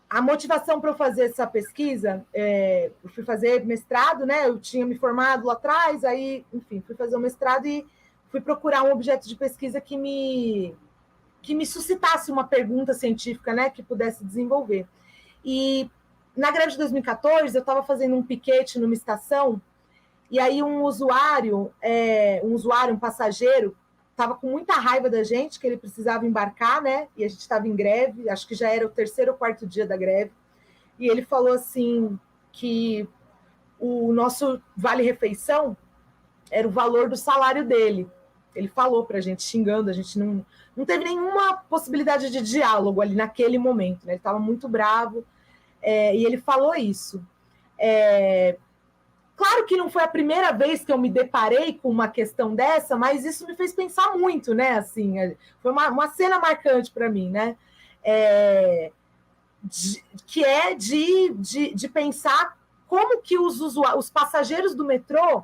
a motivação para eu fazer essa pesquisa, eu fui fazer mestrado, né? Eu tinha me formado lá atrás, aí, enfim, fui fazer o mestrado e fui procurar um objeto de pesquisa que me suscitasse uma pergunta científica, né? Que pudesse desenvolver. E na greve de 2014, eu estava fazendo um piquete numa estação, e aí um passageiro, estava com muita raiva da gente, que ele precisava embarcar, né? E a gente estava em greve, acho que já era o 3º ou 4º dia da greve. E ele falou assim que o nosso vale-refeição era o valor do salário dele. Ele falou para a gente, xingando, a gente não teve nenhuma possibilidade de diálogo ali naquele momento, né? Ele estava muito bravo, e ele falou isso. Claro que não foi a primeira vez que eu me deparei com uma questão dessa, mas isso me fez pensar muito, né? Assim, foi uma cena marcante para mim, né? De pensar como que os passageiros do metrô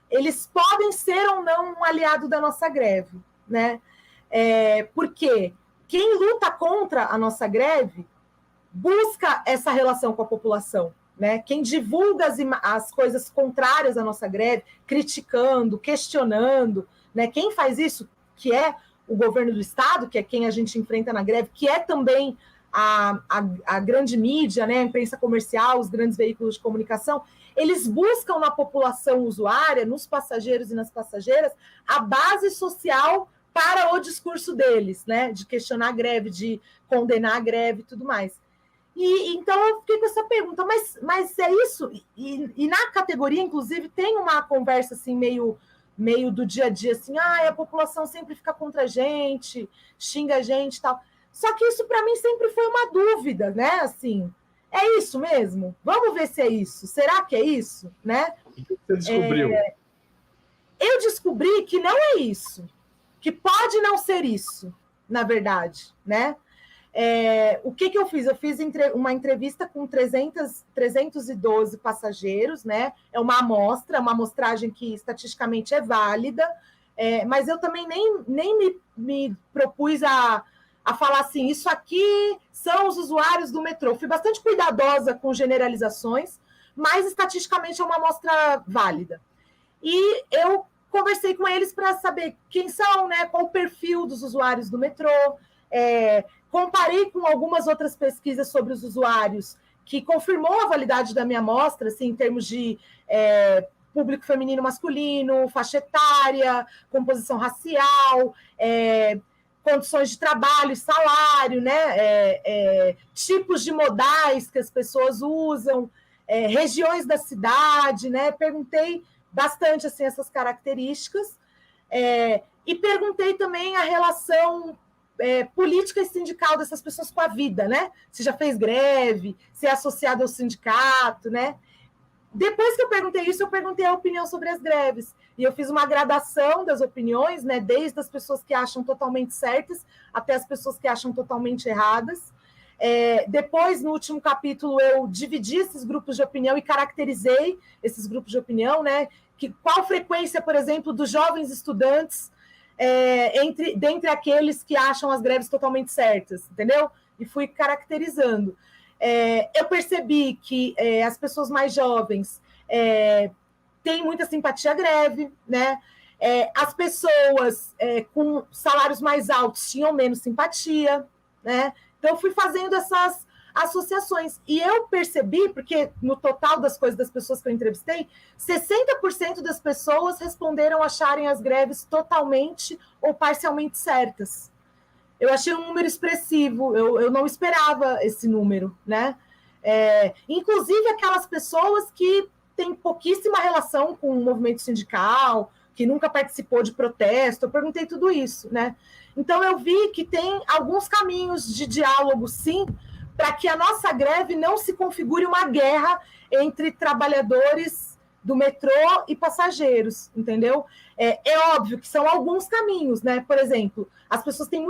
eles podem ser ou não um aliado da nossa greve, né? Porque quem luta contra a nossa greve busca essa relação com a população, né? Quem divulga as coisas contrárias à nossa greve, criticando, questionando, né? Quem faz isso, que é o governo do Estado, que é quem a gente enfrenta na greve, que é também a grande mídia, né? A imprensa comercial, os grandes veículos de comunicação, eles buscam na população usuária, nos passageiros e nas passageiras, a base social para o discurso deles, né? De questionar a greve, de condenar a greve e tudo mais. Então, eu fiquei com essa pergunta, mas é isso? E na categoria, inclusive, tem uma conversa assim, meio do dia a dia, assim, a população sempre fica contra a gente, xinga a gente e tal. Só que isso, para mim, sempre foi uma dúvida, né? Assim, é isso mesmo? Vamos ver se é isso. Será que é isso? Né? O que você descobriu? Eu descobri que não é isso, que pode não ser isso, na verdade, né? O que eu fiz? Eu fiz uma entrevista com 312 passageiros, né? É uma amostragem que estatisticamente é válida, mas eu também nem me propus a a falar assim, isso aqui são os usuários do metrô. Fui bastante cuidadosa com generalizações, mas estatisticamente é uma amostra válida. E eu conversei com eles para saber quem são, né, qual o perfil dos usuários do metrô, comparei com algumas outras pesquisas sobre os usuários, que confirmou a validade da minha amostra, assim, em termos de público feminino masculino, faixa etária, composição racial, condições de trabalho, salário, né? Tipos de modais que as pessoas usam, regiões da cidade, né? Perguntei bastante assim, essas características, e perguntei também a relação política e sindical dessas pessoas com a vida, né? Se já fez greve, se é associado ao sindicato, né? Depois que eu perguntei isso, eu perguntei a opinião sobre as greves. E eu fiz uma gradação das opiniões, né? Desde as pessoas que acham totalmente certas até as pessoas que acham totalmente erradas. Depois, no último capítulo, eu dividi esses grupos de opinião e caracterizei esses grupos de opinião, né? Qual frequência, por exemplo, dos jovens estudantes dentre aqueles que acham as greves totalmente certas, entendeu? E fui caracterizando. Eu percebi que as pessoas mais jovens têm muita simpatia à greve, né? As pessoas com salários mais altos tinham menos simpatia, né? Então, eu fui fazendo essas associações. E eu percebi, porque no total das coisas das pessoas que eu entrevistei, 60% das pessoas responderam acharem as greves totalmente ou parcialmente certas. Eu achei um número expressivo, eu não esperava esse número, né? Inclusive aquelas pessoas que têm pouquíssima relação com o movimento sindical, que nunca participou de protesto, eu perguntei tudo isso, né? Então eu vi que tem alguns caminhos de diálogo, sim, para que a nossa greve não se configure uma guerra entre trabalhadores do metrô e passageiros, entendeu? É óbvio que são alguns caminhos, né? Por exemplo, as pessoas têm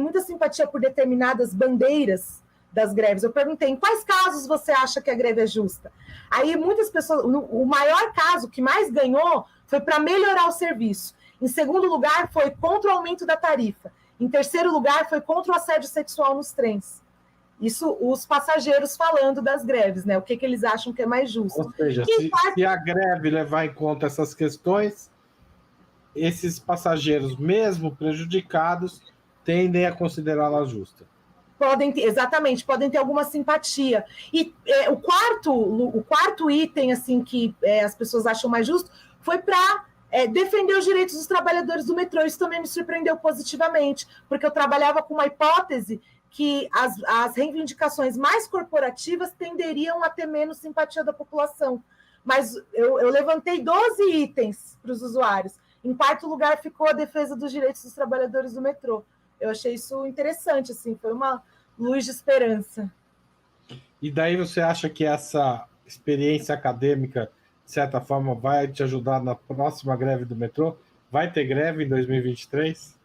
muita simpatia por determinadas bandeiras das greves. Eu perguntei, em quais casos você acha que a greve é justa? Aí muitas pessoas, o maior caso que mais ganhou foi para melhorar o serviço. Em segundo lugar, foi contra o aumento da tarifa. Em terceiro lugar, foi contra o assédio sexual nos trens. Isso os passageiros falando das greves, né? O que eles acham que é mais justo. Ou seja, se a greve levar em conta essas questões, esses passageiros, mesmo prejudicados, tendem a considerá-la justa. Exatamente, podem ter alguma simpatia. E o quarto item assim que as pessoas acham mais justo foi para defender os direitos dos trabalhadores do metrô. Isso também me surpreendeu positivamente, porque eu trabalhava com uma hipótese que as reivindicações mais corporativas tenderiam a ter menos simpatia da população. Mas eu levantei 12 itens para os usuários. Em quarto lugar ficou a defesa dos direitos dos trabalhadores do metrô. Eu achei isso interessante, assim, foi uma luz de esperança. E daí você acha que essa experiência acadêmica, de certa forma, vai te ajudar na próxima greve do metrô? Vai ter greve em 2023?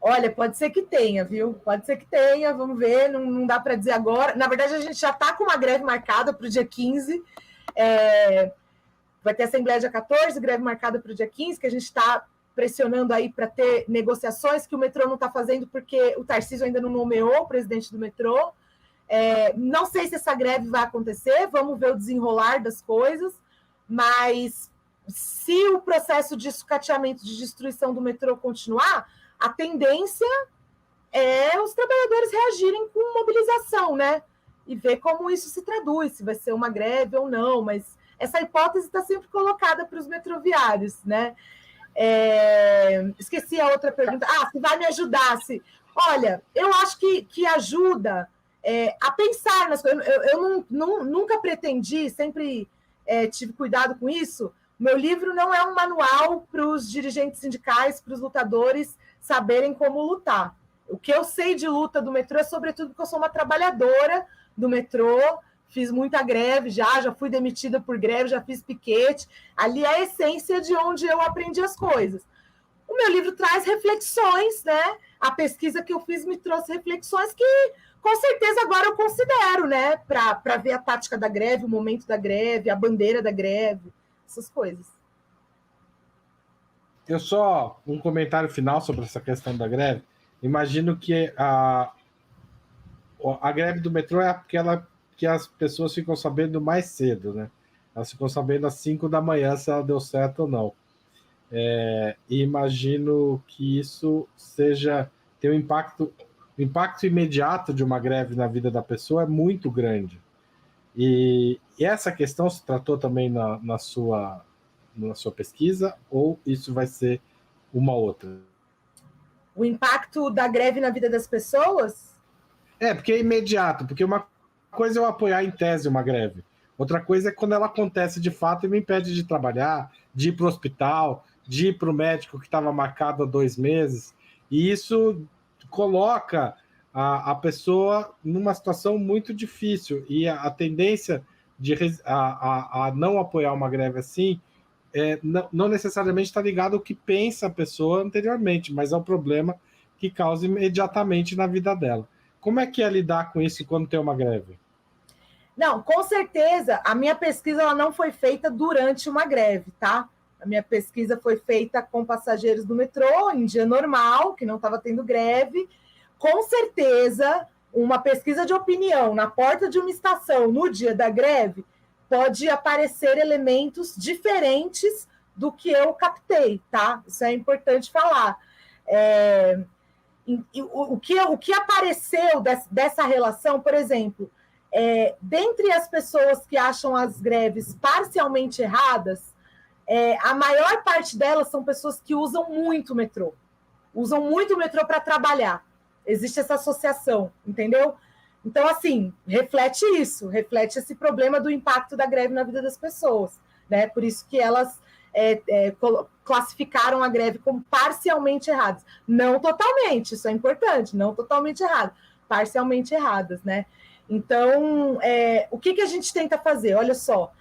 Olha, pode ser que tenha, viu? Pode ser que tenha, vamos ver, não dá para dizer agora. Na verdade, a gente já está com uma greve marcada para o dia 15. Vai ter assembleia dia 14, greve marcada para o dia 15, que a gente está pressionando aí para ter negociações que o metrô não está fazendo porque o Tarcísio ainda não nomeou o presidente do metrô. Não sei se essa greve vai acontecer, vamos ver o desenrolar das coisas, mas se o processo de sucateamento, de destruição do metrô continuar, a tendência é os trabalhadores reagirem com mobilização, né? E ver como isso se traduz, se vai ser uma greve ou não, mas essa hipótese está sempre colocada para os metroviários, né? Esqueci a outra pergunta. Se vai me ajudar. Olha, eu acho que ajuda a pensar nas coisas. Eu nunca pretendi, sempre tive cuidado com isso. Meu livro não é um manual para os dirigentes sindicais, para os lutadores saberem como lutar. O que eu sei de luta do metrô é sobretudo porque eu sou uma trabalhadora do metrô, fiz muita greve já fui demitida por greve, já fiz piquete. Ali é a essência de onde eu aprendi as coisas. O meu livro traz reflexões, né? A pesquisa que eu fiz me trouxe reflexões que, com certeza, agora eu considero, né? Para ver a tática da greve, o momento da greve, a bandeira da greve, essas coisas. Eu só um comentário final sobre essa questão da greve. Imagino que a greve do metrô é aquela que as pessoas ficam sabendo mais cedo, né? Elas ficam sabendo às 5 da manhã se ela deu certo ou não. E imagino que isso tem um impacto. O impacto imediato de uma greve na vida da pessoa é muito grande. E essa questão se tratou também na sua pesquisa, ou isso vai ser uma outra? O impacto da greve na vida das pessoas? Porque é imediato, porque uma coisa é eu apoiar em tese uma greve, outra coisa é quando ela acontece de fato e me impede de trabalhar, de ir para o hospital, de ir para o médico que estava marcado há 2 meses, e isso coloca a pessoa numa situação muito difícil, e a tendência a não apoiar uma greve assim não necessariamente está ligado ao que pensa a pessoa anteriormente, mas ao problema que causa imediatamente na vida dela. Como é que é lidar com isso quando tem uma greve? Não, com certeza, a minha pesquisa ela não foi feita durante uma greve, tá? A minha pesquisa foi feita com passageiros do metrô, em dia normal, que não estava tendo greve. Com certeza, uma pesquisa de opinião na porta de uma estação no dia da greve pode aparecer elementos diferentes do que eu captei, tá? Isso é importante falar. O que apareceu dessa relação, por exemplo, dentre as pessoas que acham as greves parcialmente erradas, a maior parte delas são pessoas que usam muito o metrô para trabalhar. Existe essa associação, entendeu? Então, assim, reflete esse problema do impacto da greve na vida das pessoas, né? Por isso que elas classificaram a greve como parcialmente erradas. Não totalmente, isso é importante, não totalmente errado, parcialmente erradas, né? Então, o que a gente tenta fazer? Olha só,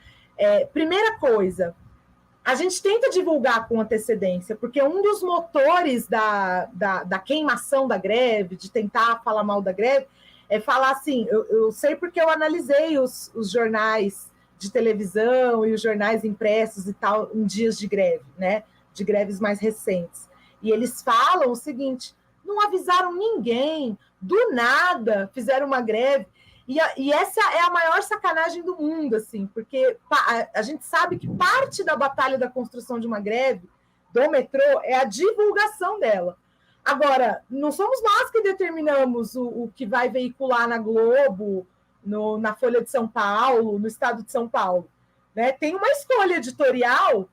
primeira coisa, a gente tenta divulgar com antecedência, porque um dos motores da queimação da greve, de tentar falar mal da greve, é falar assim, eu sei porque eu analisei os jornais de televisão e os jornais impressos e tal em dias de greve, né? De greves mais recentes. E eles falam o seguinte, não avisaram ninguém, do nada fizeram uma greve. E essa é a maior sacanagem do mundo, assim, porque a gente sabe que parte da batalha da construção de uma greve do metrô é a divulgação dela. Agora, não somos nós que determinamos o que vai veicular na Globo, na Folha de São Paulo, no Estado de São Paulo. Né? Tem uma escolha editorial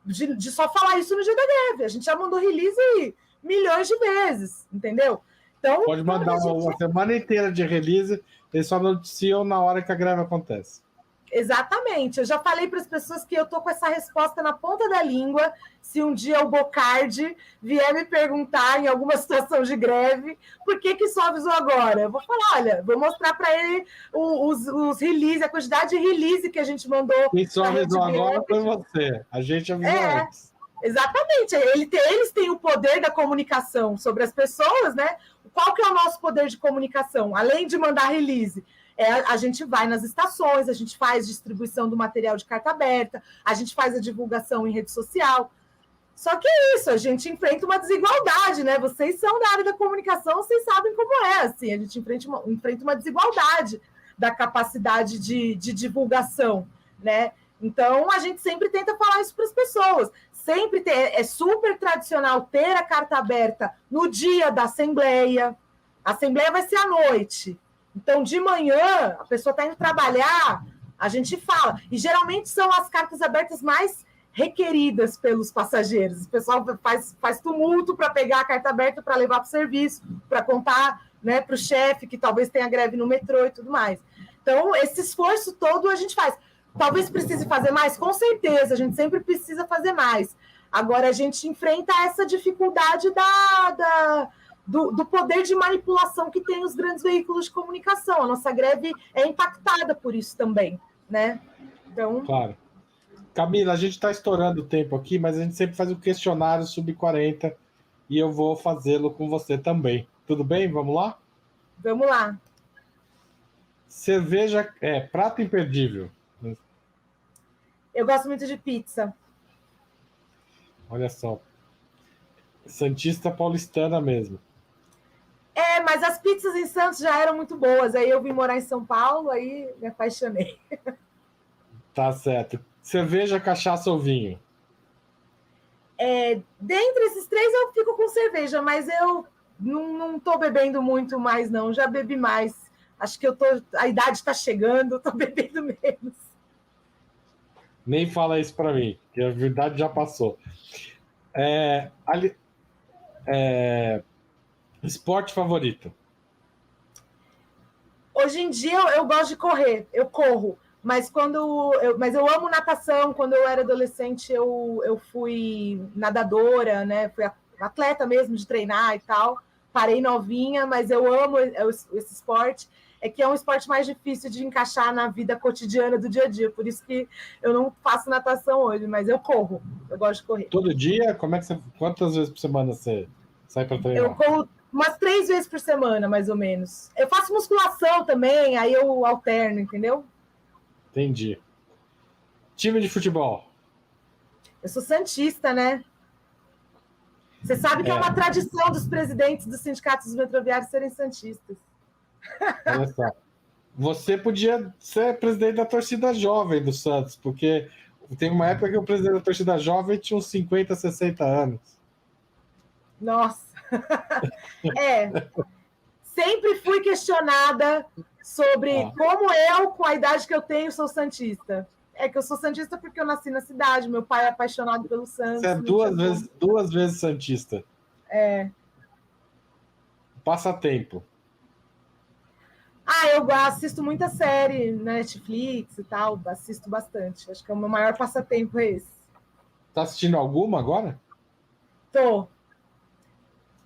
de só falar isso no dia da greve. A gente já mandou release milhões de vezes, entendeu? Então, pode mandar uma semana inteira de release, eles só noticiam na hora que a greve acontece. Exatamente. Eu já falei para as pessoas que eu estou com essa resposta na ponta da língua. Se um dia o Bocardi vier me perguntar em alguma situação de greve, por que só avisou agora? Eu vou falar, olha, vou mostrar para ele os release, a quantidade de release que a gente mandou. Quem só avisou agora foi você. A gente avisou antes. Exatamente. Eles têm o poder da comunicação sobre as pessoas, né? Qual que é o nosso poder de comunicação? Além de mandar release, a gente vai nas estações, a gente faz distribuição do material de carta aberta, a gente faz a divulgação em rede social. Só que é isso, a gente enfrenta uma desigualdade, né? Vocês são da área da comunicação, vocês sabem como é, assim, a gente enfrenta uma desigualdade da capacidade de divulgação, né? Então, a gente sempre tenta falar isso para as pessoas. Sempre é super tradicional ter a carta aberta no dia da assembleia. A assembleia vai ser à noite. Então, de manhã, a pessoa está indo trabalhar, a gente fala. E, geralmente, são as cartas abertas mais requeridas pelos passageiros. O pessoal faz tumulto para pegar a carta aberta para levar para o serviço, para contar, né, para o chefe que talvez tenha greve no metrô e tudo mais. Então, esse esforço todo a gente faz. Talvez precise fazer mais? Com certeza, a gente sempre precisa fazer mais. Agora, a gente enfrenta essa dificuldade do poder de manipulação que tem os grandes veículos de comunicação. A nossa greve é impactada por isso também, né? Então... Claro. Camila, a gente está estourando o tempo aqui, mas a gente sempre faz um questionário sub-40 e eu vou fazê-lo com você também. Tudo bem? Vamos lá? Vamos lá. Cerveja prato imperdível. Eu gosto muito de pizza. Olha só. Santista paulistana mesmo. Mas as pizzas em Santos já eram muito boas. Aí eu vim morar em São Paulo, aí me apaixonei. Tá certo. Cerveja, cachaça ou vinho? Dentre esses três, eu fico com cerveja, mas eu não tô bebendo muito mais, não. Já bebi mais. Acho que a idade está chegando, eu tô bebendo menos. Nem fala isso para mim, que a verdade já passou. Esporte favorito? Hoje em dia eu gosto de correr, eu corro, mas mas eu amo natação. Quando eu era adolescente, eu fui nadadora, né? Fui atleta mesmo de treinar e tal. Parei novinha, mas eu amo esse esporte. É que é um esporte mais difícil de encaixar na vida cotidiana do dia a dia, por isso que eu não faço natação hoje, mas eu corro, eu gosto de correr. Todo dia? Quantas vezes por semana você sai para treinar? Eu corro umas 3 vezes por semana, mais ou menos. Eu faço musculação também, aí eu alterno, entendeu? Entendi. Time de futebol? Eu sou santista, né? Você sabe que é uma tradição dos presidentes dos sindicatos metroviários serem santistas. Olha só. Você podia ser presidente da torcida jovem do Santos, porque tem uma época que o presidente da torcida jovem tinha uns 50, 60 anos. Nossa! Sempre fui questionada sobre como eu, com a idade que eu tenho, sou santista. É que eu sou santista porque eu nasci na cidade, meu pai é apaixonado pelo Santos. Você é duas vezes santista. Passatempo. Eu assisto muita série na Netflix e tal, assisto bastante. Acho que é o meu maior passatempo é esse. Tá assistindo alguma agora? Tô.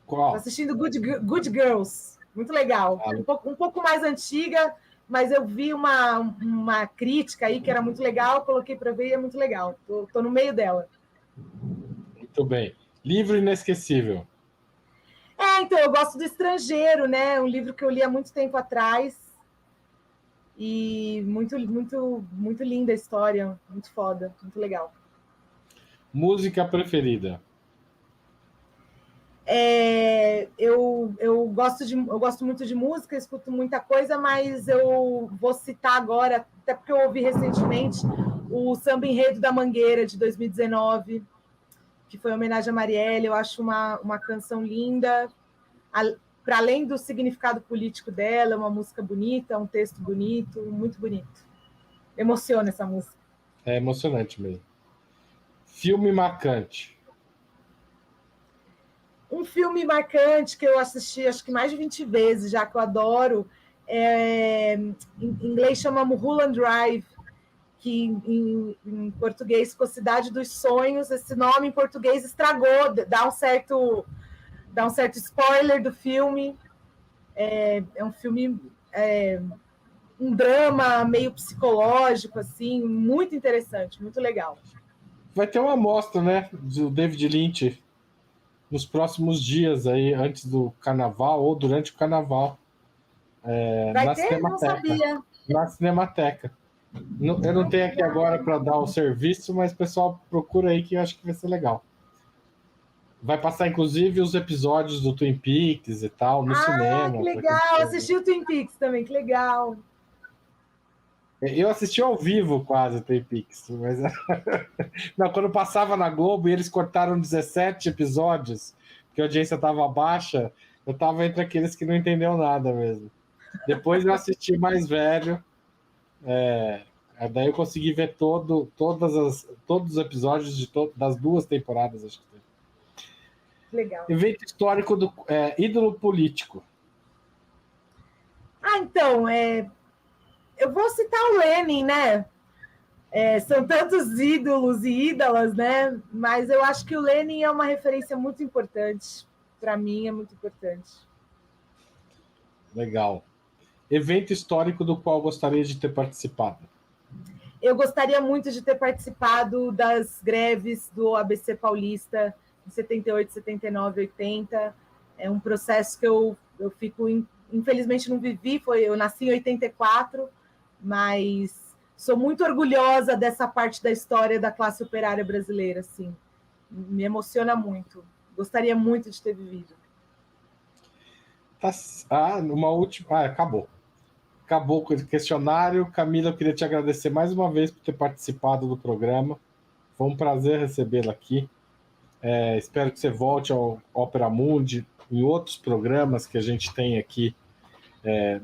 Qual? Tô assistindo Good Girls. Muito legal. Um pouco mais antiga, mas eu vi uma crítica aí que era muito legal, coloquei para ver e é muito legal. Tô no meio dela. Muito bem. Livro inesquecível. Então, eu gosto do Estrangeiro, né? Um livro que eu li há muito tempo atrás. E muito, muito, muito linda a história. Muito foda, muito legal. Música preferida? Eu gosto muito de música, escuto muita coisa, mas eu vou citar agora, até porque eu ouvi recentemente, o Samba Enredo da Mangueira, de 2019, que foi homenagem a Marielle. Eu acho uma canção linda, para além do significado político dela, uma música bonita, um texto bonito, muito bonito. Emociona essa música. É emocionante mesmo. Filme marcante? Um filme marcante que eu assisti acho que mais de 20 vezes, já que eu adoro, em inglês chama Mulholland Drive, que em português ficou Cidade dos Sonhos. Esse nome em português estragou, dá um certo spoiler do filme. É um filme, um drama meio psicológico, assim, muito interessante, muito legal. Vai ter uma amostra, né, do David Lynch nos próximos dias aí, antes do carnaval ou durante o carnaval. Vai ter? Não sabia. Na Cinemateca. Eu não tenho aqui agora para dar o serviço, mas o pessoal procura aí que eu acho que vai ser legal. Vai passar, inclusive, os episódios do Twin Peaks e tal, no cinema. Que legal! Assisti o Twin Peaks também, que legal! Eu assisti ao vivo quase o Twin Peaks, mas não, quando passava na Globo e eles cortaram 17 episódios, porque a audiência estava baixa, eu estava entre aqueles que não entendeu nada mesmo. Depois eu assisti mais velho, daí eu consegui ver todos os episódios das 2 temporadas, acho que tem. Legal. Evento histórico do ídolo político. Então, eu vou citar o Lenin, né? São tantos ídolos e ídolas, né? Mas eu acho que o Lenin é uma referência muito importante. Para mim, é muito importante. Legal. Evento histórico do qual gostaria de ter participado? Eu gostaria muito de ter participado das greves do ABC Paulista em 78, 79, 80. É um processo que eu fico... Infelizmente não vivi, eu nasci em 84, mas sou muito orgulhosa dessa parte da história da classe operária brasileira, assim. Me emociona muito Gostaria muito de ter vivido. Uma última... acabou. Acabou com o questionário. Camila, eu queria te agradecer mais uma vez por ter participado do programa. Foi um prazer recebê-la aqui. Espero que você volte ao Opera Mundi, em outros programas que a gente tem aqui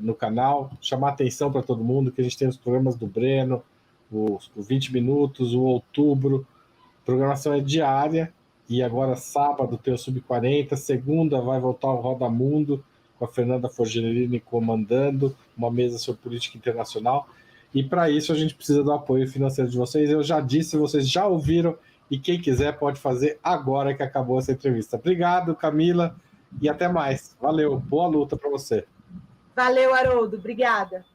no canal. Chamar atenção para todo mundo que a gente tem os programas do Breno, o 20 Minutos, o Outubro. A programação é diária. E agora, sábado, tem o Sub-40. Segunda, vai voltar o Roda Mundo, com a Fernanda Forgelini comandando uma mesa sobre política internacional. E para isso a gente precisa do apoio financeiro de vocês. Eu já disse, vocês já ouviram, e quem quiser pode fazer agora que acabou essa entrevista. Obrigado, Camila, e até mais. Valeu, boa luta para você. Valeu, Haroldo, obrigada.